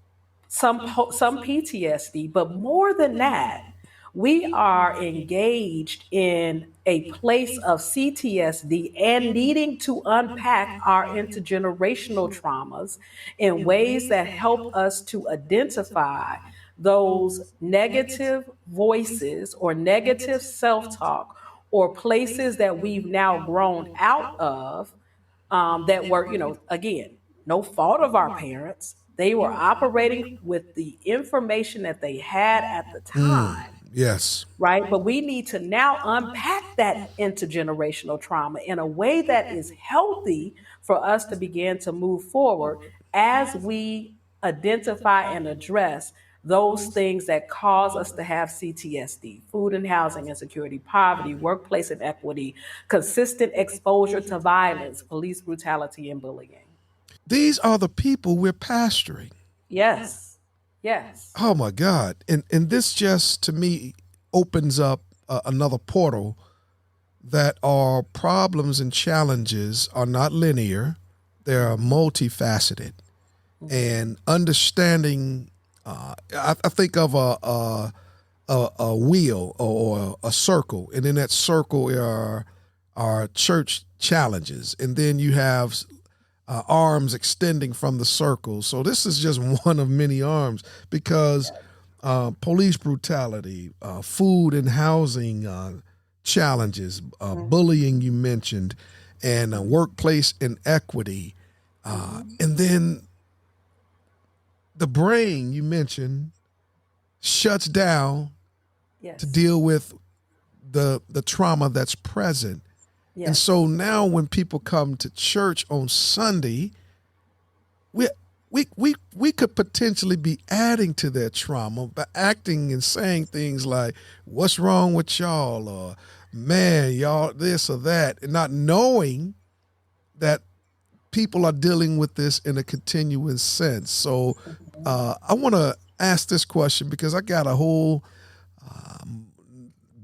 PTSD, but more than that, we are engaged in a place of CTSD and needing to unpack our intergenerational traumas in ways that help us to identify those negative voices or negative self-talk or places that we've now grown out of, that were, again, no fault of our parents. They were operating with the information that they had at the time. Yes. Right. But we need to now unpack that intergenerational trauma in a way that is healthy for us to begin to move forward as we identify and address those things that cause us to have CTSD: food and housing insecurity, poverty, workplace inequity, consistent exposure to violence, police brutality, and bullying. These are the people we're pastoring. Yes. Yes. Oh my God. And this just, to me, opens up another portal that our problems and challenges are not linear. They're multifaceted. And understanding, I think of a wheel or a circle, and in that circle are church challenges. And then you have arms extending from the circle. So this is just one of many arms, because police brutality, food and housing challenges, bullying you mentioned, and workplace inequity. And then the brain you mentioned shuts down to deal with the trauma that's present. Yes. And so now when people come to church on Sunday, we could potentially be adding to their trauma by acting and saying things like, "What's wrong with y'all?" or "Man, y'all this or that," and not knowing that people are dealing with this in a continuous sense. So I want to ask this question, because I got a whole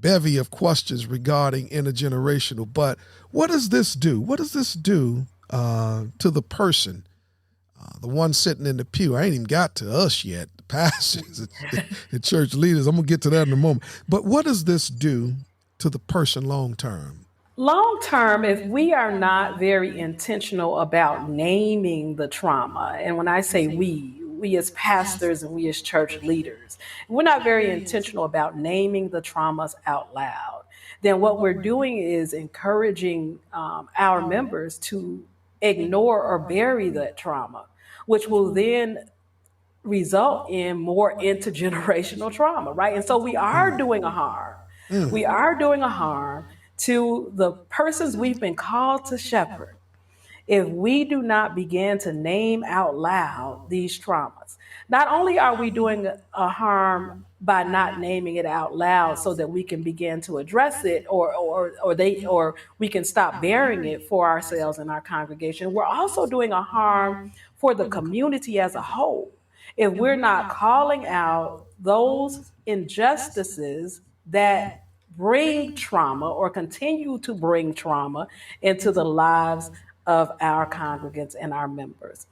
bevy of questions regarding intergenerational. But what does this do? What does this do to the person, the one sitting in the pew? I ain't even got to us yet, the pastors and church leaders. I'm going to get to that in a moment. But what does this do to the person long term? Long term, if we are not very intentional about naming the trauma, and when I say we as pastors and we as church leaders, if we're not very intentional about naming the traumas out loud, then what we're doing is encouraging our members to ignore or bury that trauma, which will then result in more intergenerational trauma, right? And so we are doing a harm. We are doing a harm to the persons we've been called to shepherd if we do not begin to name out loud these traumas. Not only are we doing a harm by not naming it out loud so that we can begin to address it, or we can stop bearing it for ourselves and our congregation. We're also doing a harm for the community as a whole if we're not calling out those injustices that bring trauma or continue to bring trauma into the lives of our congregants and our members.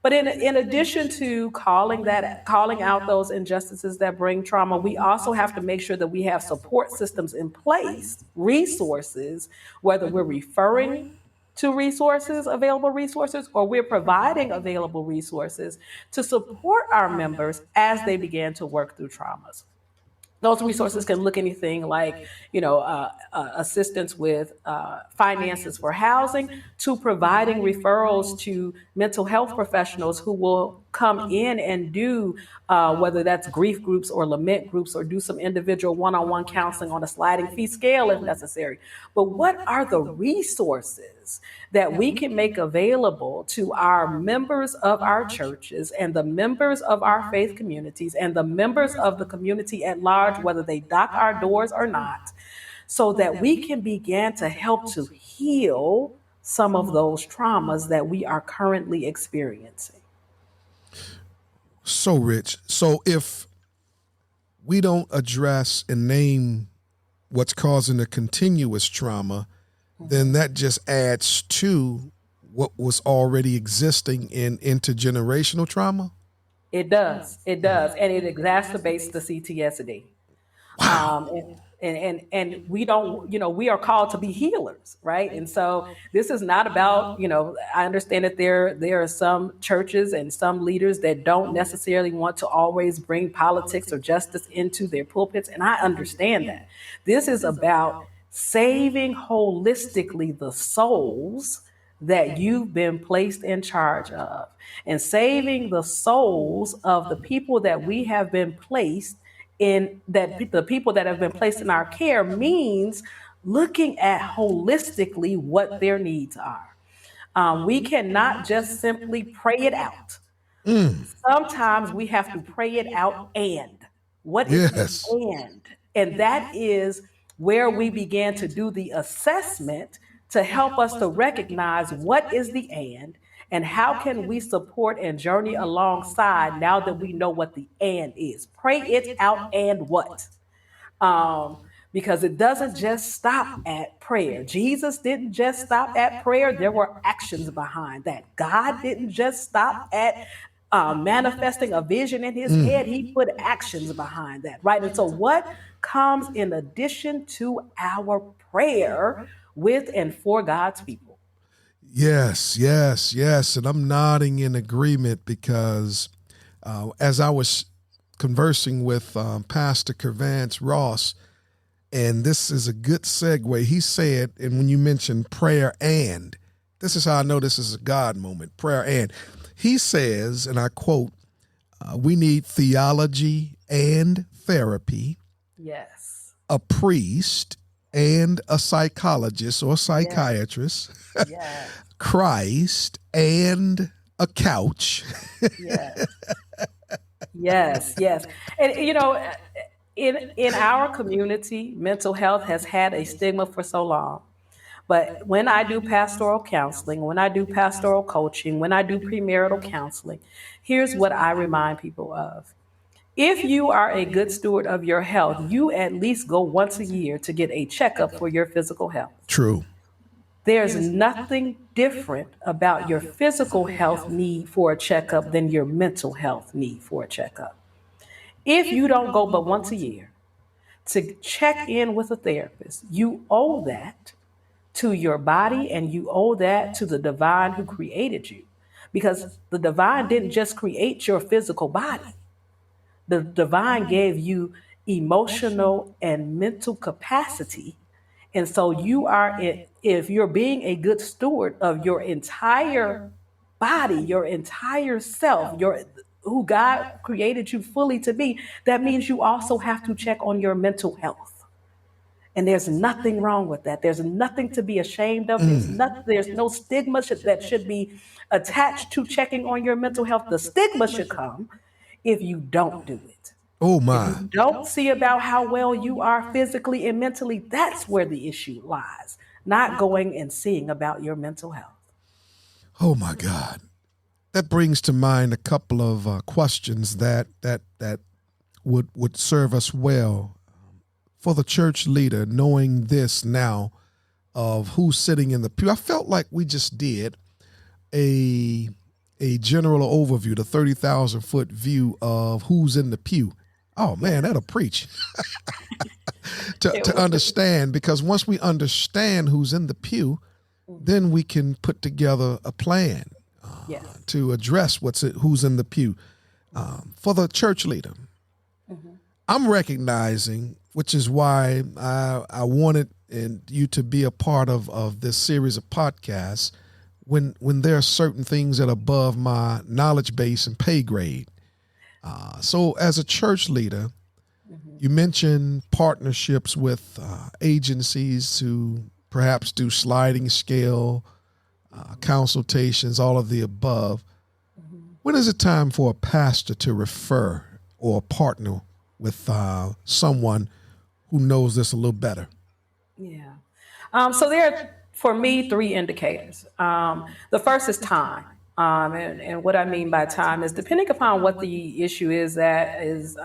But in addition to calling out those injustices that bring trauma, we also have to make sure that we have support systems in place, resources, whether we're referring to available resources, or we're providing available resources to support our members as they begin to work through traumas. Those resources can look anything like, assistance with finances for housing, to providing referrals to mental health professionals who will come in and do whether that's grief groups or lament groups, or do some individual one-on-one counseling on a sliding fee scale if necessary. But what are the resources that we can make available to our members of our churches and the members of our faith communities and the members of the community at large, whether they knock our doors or not, so that we can begin to help to heal some of those traumas that we are currently experiencing? So rich. So if we don't address and name what's causing the continuous trauma, then that just adds to what was already existing in intergenerational trauma? It does. It does. And it exacerbates the CTSD. Wow. And we don't, we are called to be healers, right? And so this is not about, I understand that there are some churches and some leaders that don't necessarily want to always bring politics or justice into their pulpits. And I understand that. This is about saving holistically the souls that you've been placed in charge of, and saving the souls of the people that we have been placed in, that the people that have been placed in our care, means looking at holistically what their needs are. We cannot just simply pray it out. Sometimes we have to pray it out. And what is the and? And that is where we began to do the assessment to help us to recognize what is the and how can we support and journey alongside now that we know what the and is. Pray it out and what? Because it doesn't just stop at prayer. Jesus didn't just stop at prayer. There were actions behind that. God didn't just stop at manifesting a vision in his head. He put actions behind that, right? And so what comes in addition to our prayer with and for God's people? Yes. And I'm nodding in agreement because as I was conversing with Pastor Kervance Ross, and this is a good segue, he said, and when you mentioned prayer, and this is how I know this is a God moment, prayer and. He says, and I quote, we need theology and therapy. Yes. A priest and a psychologist or psychiatrist. Yes. Christ and a couch. Yes. And in our community, mental health has had a stigma for so long. But when I do pastoral counseling, when I do pastoral coaching, when I do premarital counseling, here's what I remind people of. If you are a good steward of your health, you at least go once a year to get a checkup for your physical health. True. There's nothing different about your physical health need for a checkup than your mental health need for a checkup. If you don't go but once a year to check in with a therapist, you owe that to your body, and you owe that to the divine who created you. Because the divine didn't just create your physical body. The divine gave you emotional and mental capacity. And so if you're being a good steward of your entire body, your entire self, who God created you fully to be, that means you also have to check on your mental health. And there's nothing wrong with that. There's nothing to be ashamed of. There's no stigma that should be attached to checking on your mental health. The stigma should come if you don't do it. Oh If my. you don't see about how well you are physically and mentally, that's where the issue lies, not going and seeing about your mental health. Oh my God. That brings to mind a couple of questions that would serve us well for the church leader, knowing this now of who's sitting in the pew. I felt like we just did a general overview, the 30,000-foot view of who's in the pew. Oh man, that'll preach. to understand, because once we understand who's in the pew, then we can put together a plan Yes. to address who's in the pew. For the church leader, I'm recognizing, which is why I wanted you to be a part of this series of podcasts, when there are certain things that are above my knowledge base and pay grade. So as a church leader, you mentioned partnerships with agencies to perhaps do sliding scale, consultations, all of the above. When is it time for a pastor to refer or partner with someone who knows this a little better? Yeah. So there are, for me, three indicators. The first is time. And what I mean by time is depending upon what the issue is that is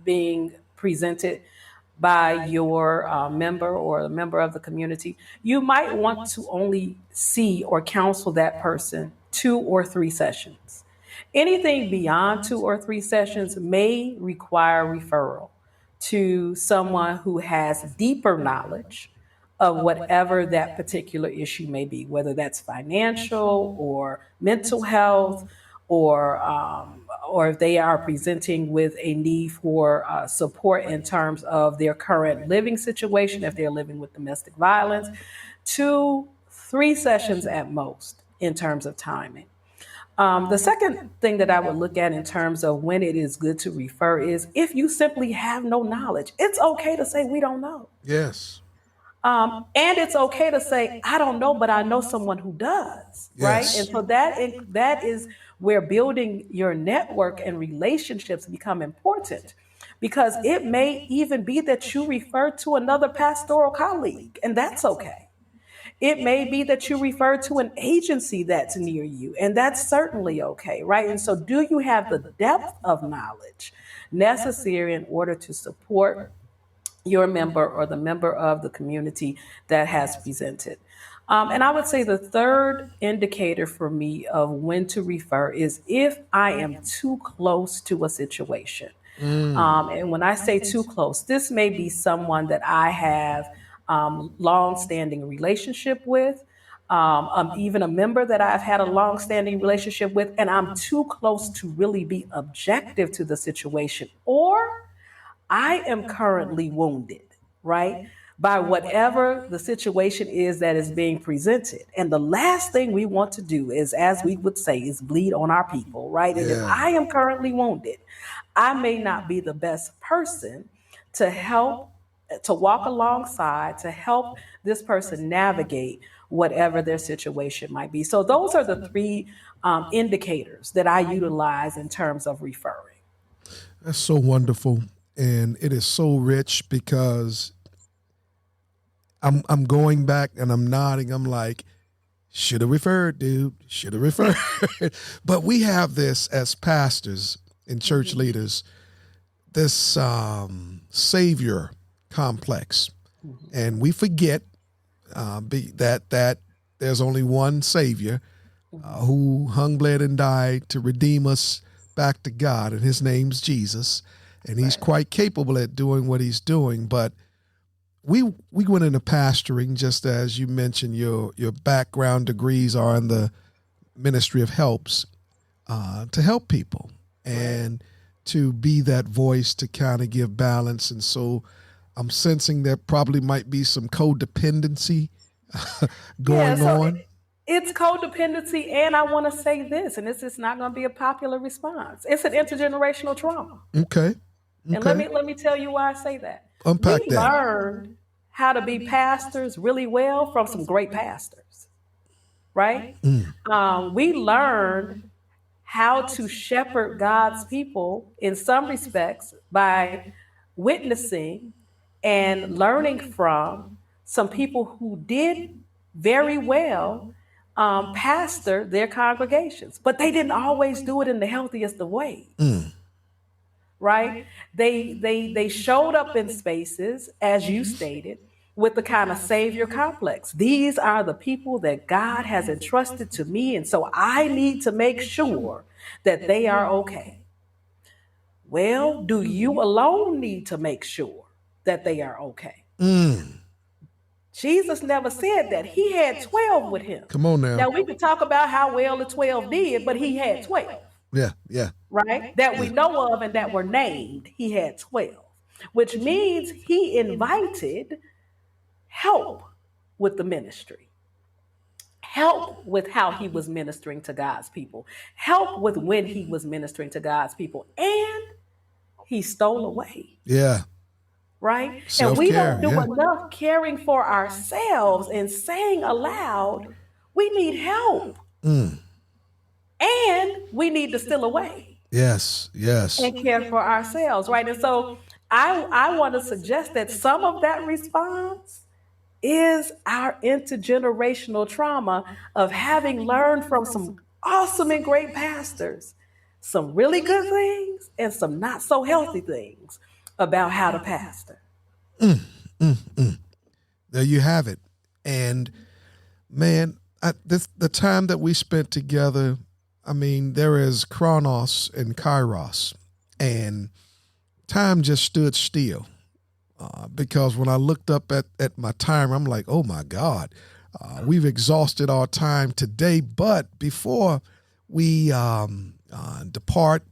being presented by your member or a member of the community, you might want to only see or counsel that person 2 or 3 sessions. Anything beyond 2 or 3 sessions may require referral to someone who has deeper knowledge of whatever that particular issue may be, whether that's financial or mental health, or if they are presenting with a need for support in terms of their current living situation, if they're living with domestic violence. 2, 3 sessions at most in terms of timing. The second thing that I would look at in terms of when it is good to refer is if you simply have no knowledge. It's okay to say we don't know. Yes. And it's okay to say, I don't know, but I know someone who does, right? Yes. And so that is where building your network and relationships become important, because it may even be that you refer to another pastoral colleague, and that's okay. It may be that you refer to an agency that's near you, and that's certainly okay, right? And so, do you have the depth of knowledge necessary in order to support your member or the member of the community that has presented? And I would say the third indicator for me of when to refer is if I am too close to a situation. And when I say too close, this may be someone that I have long-standing relationship with, even a member that I've had a long-standing relationship with, and I'm too close to really be objective to the situation, or I am currently wounded, right, by whatever the situation is that is being presented. And the last thing we want to do is, as we would say, is bleed on our people, right? And if I am currently wounded, I may not be the best person to help, to walk alongside, to help this person navigate whatever their situation might be. So those are the three indicators that I utilize in terms of referring. That's so wonderful. And it is so rich because I'm going back and I'm nodding. I'm like, should have referred, dude. Should have referred. But we have this as pastors and church leaders, this savior complex, and we forget that there's only one Savior who hung, bled, and died to redeem us back to God, and his name's Jesus, and he's quite capable at doing what he's doing. But we went into pastoring, just as you mentioned, your background degrees are in the ministry of helps, to help people and to be that voice to kind of give balance. And so I'm sensing there probably might be some codependency going on. It's codependency, and I want to say this, and this is not going to be a popular response. It's an intergenerational trauma. Okay. And let me tell you why I say that. Unpack we that. learned how to be pastors really well from some great pastors, right? We learned how to shepherd God's people in some respects by witnessing and learning from some people who did very well pastor their congregations, but they didn't always do it in the healthiest of ways. Right? They showed up in spaces, as you stated, with the kind of savior complex. These are the people that God has entrusted to me, and so I need to make sure that they are okay. Well, do you alone need to make sure that they are okay? Jesus never said that. He had 12 with him. Come on now. Now, we could talk about how well the 12 did, but he had 12. Yeah. Right? That we know of and that were named. He had 12, which means he invited help with the ministry, help with how he was ministering to God's people, help with when he was ministering to God's people, and he stole away. Yeah. Right? Self-care, and we don't do enough caring for ourselves and saying aloud, we need help. And we need to steal away. Yes. And care for ourselves, right? And so I want to suggest that some of that response is our intergenerational trauma of having learned from some awesome and great pastors, some really good things and some not so healthy things about how to pastor. There you have it. And man, the time that we spent together, I mean, there is Chronos and Kairos, and time just stood still because when I looked up at my timer, I'm like, oh my God, we've exhausted our time today. But before we depart,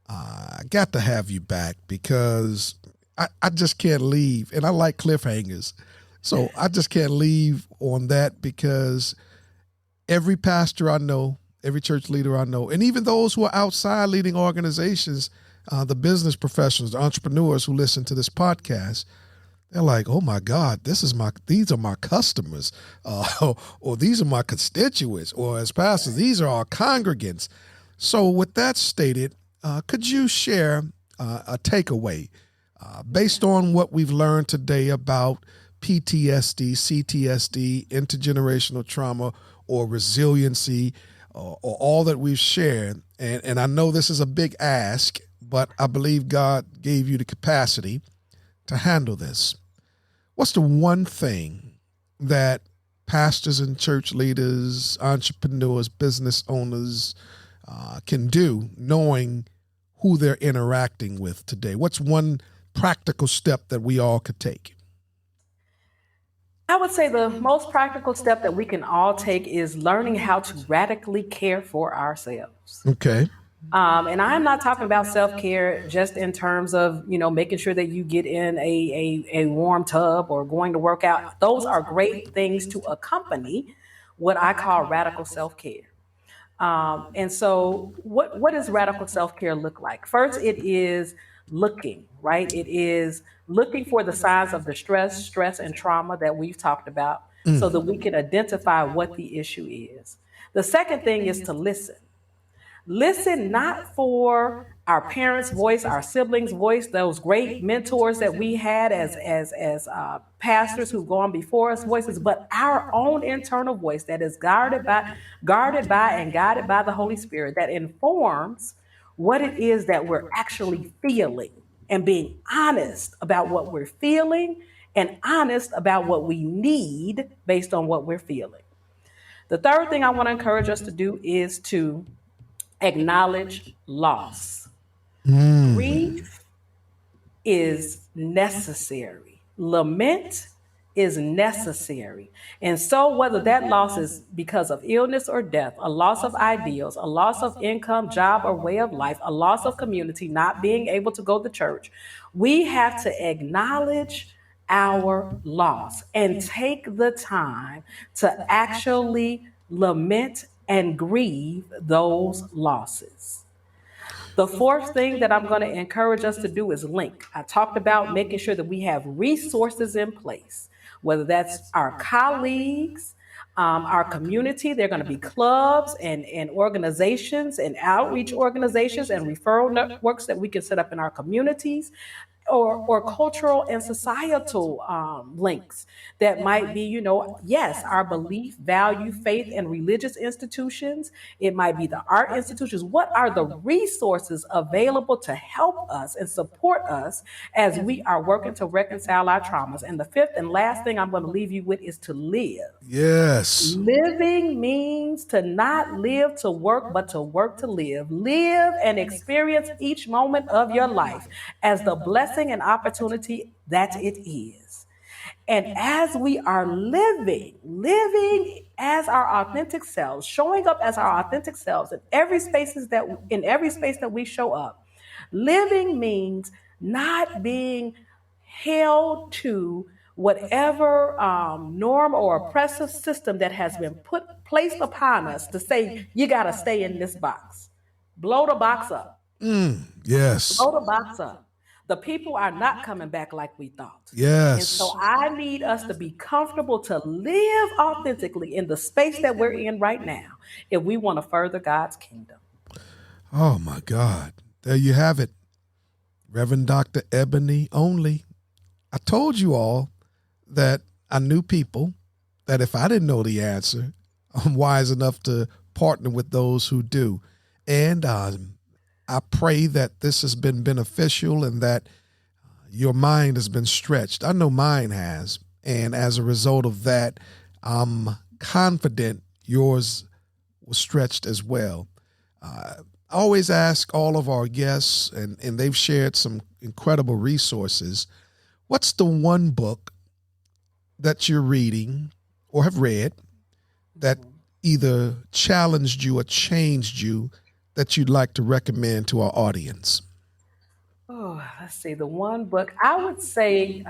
I got to have you back because I just can't leave. And I like cliffhangers. So I just can't leave on that because every pastor I know, every church leader I know, and even those who are outside leading organizations, the business professionals, the entrepreneurs who listen to this podcast, they're like, oh my God, these are my customers, or these are my constituents, or as pastors, these are our congregants. So with that stated, could you share a takeaway based on what we've learned today about PTSD, CTSD, intergenerational trauma, or resiliency, or all that we've shared? And I know this is a big ask, but I believe God gave you the capacity to handle this. What's the one thing that pastors and church leaders, entrepreneurs, business owners can do knowing who they're interacting with today? What's one practical step that we all could take? I would say the most practical step that we can all take is learning how to radically care for ourselves. Okay. And I'm not talking about self-care just in terms of, making sure that you get in a warm tub or going to work out. Those are great things to accompany what I call radical self-care. And so what does radical self-care look like? First, it is looking, right? It is looking for the signs of the stress and trauma that we've talked about so that we can identify what the issue is. The second thing is to listen. Listen not for our parents' voice, our siblings' voice, those great mentors that we had as pastors who've gone before us voices, but our own internal voice that is guarded by and guided by the Holy Spirit that informs what it is that we're actually feeling, and being honest about what we're feeling and honest about what we need based on what we're feeling. The third thing I want to encourage us to do is to acknowledge loss. Grief is necessary. Lament is necessary. And so whether that loss is because of illness or death, a loss of ideals, a loss of income, job, or way of life, a loss of community, not being able to go to church, we have to acknowledge our loss and take the time to actually lament and grieve those losses. The fourth thing that I'm going to encourage us to do is link. I talked about making sure that we have resources in place, whether that's our colleagues, Our community, they're going to be clubs and organizations and outreach organizations and referral networks that we can set up in our communities, or cultural and societal links that might be, yes, our belief, value, faith, and religious institutions. It might be the art institutions. What are the resources available to help us and support us as we are working to reconcile our traumas? And the fifth and last thing I'm going to leave you with is to live. Yes. Living means to not live to work, but to work to live. Live and experience each moment of your life as the blessing and opportunity that it is. And as we are living as our authentic selves, showing up as our authentic selves in every space that we show up, living means not being held to whatever norm or oppressive system that has been placed upon us to say, you got to stay in this box. Blow the box up. Yes. Blow the box up. The people are not coming back like we thought. Yes. And so I need us to be comfortable to live authentically in the space that we're in right now if we want to further God's kingdom. Oh, my God. There you have it. Reverend Dr. Ebony Only. I told you all that I knew people that if I didn't know the answer, I'm wise enough to partner with those who do. And I pray that this has been beneficial and that your mind has been stretched. I know mine has. And as a result of that, I'm confident yours was stretched as well. I always ask all of our guests, and they've shared some incredible resources. What's the one book that you're reading or have read that either challenged you or changed you that you'd like to recommend to our audience? Oh, let's see. The one book, I would say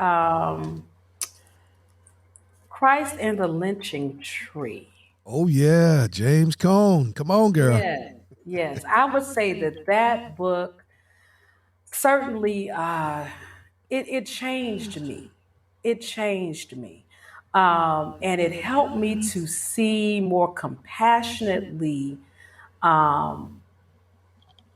Christ and the Lynching Tree. Oh, yeah. James Cone. Come on, girl. Yes. I would say that book certainly, it changed me. It changed me. And it helped me to see more compassionately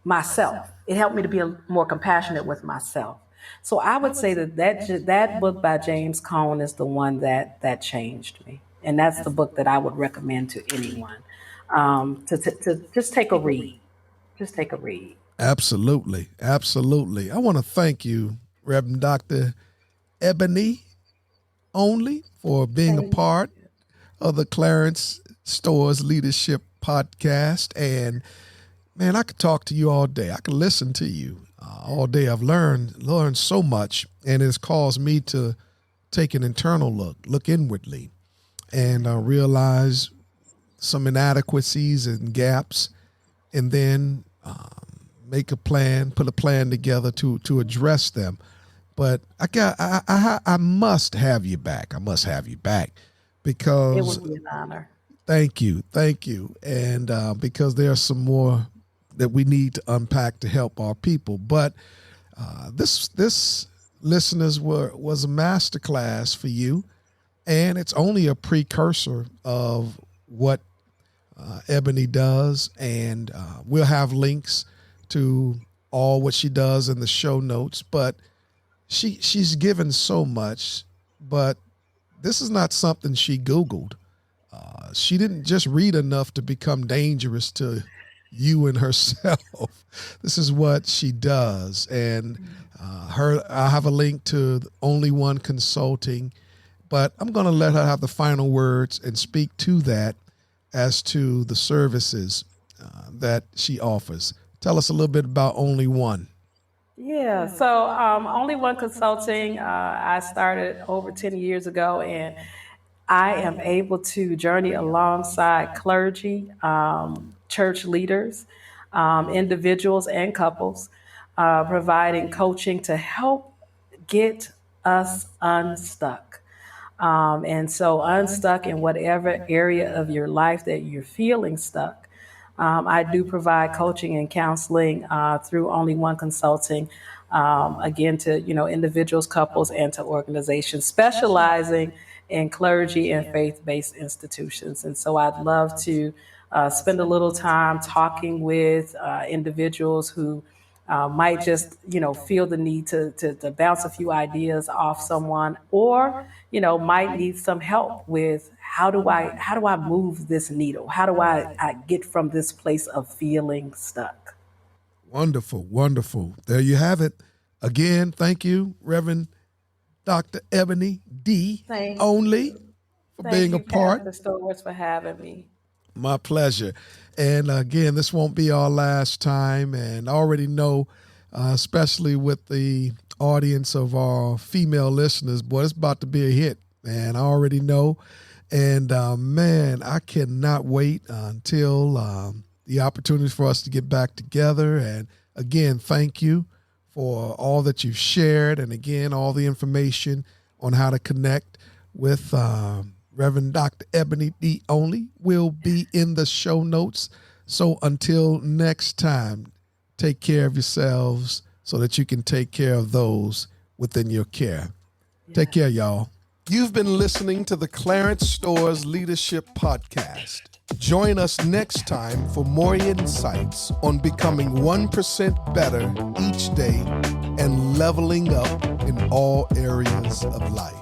myself. It helped me to be more compassionate with myself. So I would say that book by James Cone is the one that changed me. And that's the book that I would recommend to anyone to just take a read. Just take a read. Absolutely. Absolutely. I want to thank you, Reverend Dr. Ebony Only, for being a part of the Clarence Stowers Leadership Podcast. And man, I could talk to you all day. I could listen to you all day. I've learned so much, and it's caused me to take an internal look inwardly, and realize some inadequacies and gaps, and then make a plan, put a plan together to address them. But I must have you back. I must have you back because it would be an honor. Thank you, and because there's some more that we need to unpack to help our people. But this listeners was a masterclass for you, and it's only a precursor of what Ebony does, and we'll have links to all what she does in the show notes. But she's given so much, but this is not something she Googled. She didn't just read enough to become dangerous to you and herself. This is what she does. And I have a link to Only One Consulting, but I'm going to let her have the final words and speak to that as to the services that she offers. Tell us a little bit about Only One. Yeah, so Only One Consulting, I started over 10 years ago, and I am able to journey alongside clergy, church leaders, individuals and couples, providing coaching to help get us unstuck. And so unstuck in whatever area of your life that you're feeling stuck. I do provide coaching and counseling through Only One Consulting, again, to individuals, couples, and to organizations, specializing in clergy and faith-based institutions. And so I'd love to spend a little time talking with individuals who might just, feel the need to bounce a few ideas off someone, or, might need some help with how do I move this needle? How do I get from this place of feeling stuck? Wonderful, wonderful. There you have it. Again, thank you, Reverend Dr. Ebony D. Only, for being a part. Thank you, Pastor Stowers, for having me. My pleasure. And again, this won't be our last time. And I already know, especially with the audience of our female listeners, boy, it's about to be a hit. And I already know. And man, I cannot wait until the opportunity for us to get back together. And again, thank you for all that you've shared. And again, all the information on how to connect with Reverend Dr. Ebony D. Only will be in the show notes. So until next time, take care of yourselves so that you can take care of those within your care. Yeah. Take care, y'all. You've been listening to the Clarence Stowers Leadership Podcast. Join us next time for more insights on becoming 1% better each day and leveling up in all areas of life.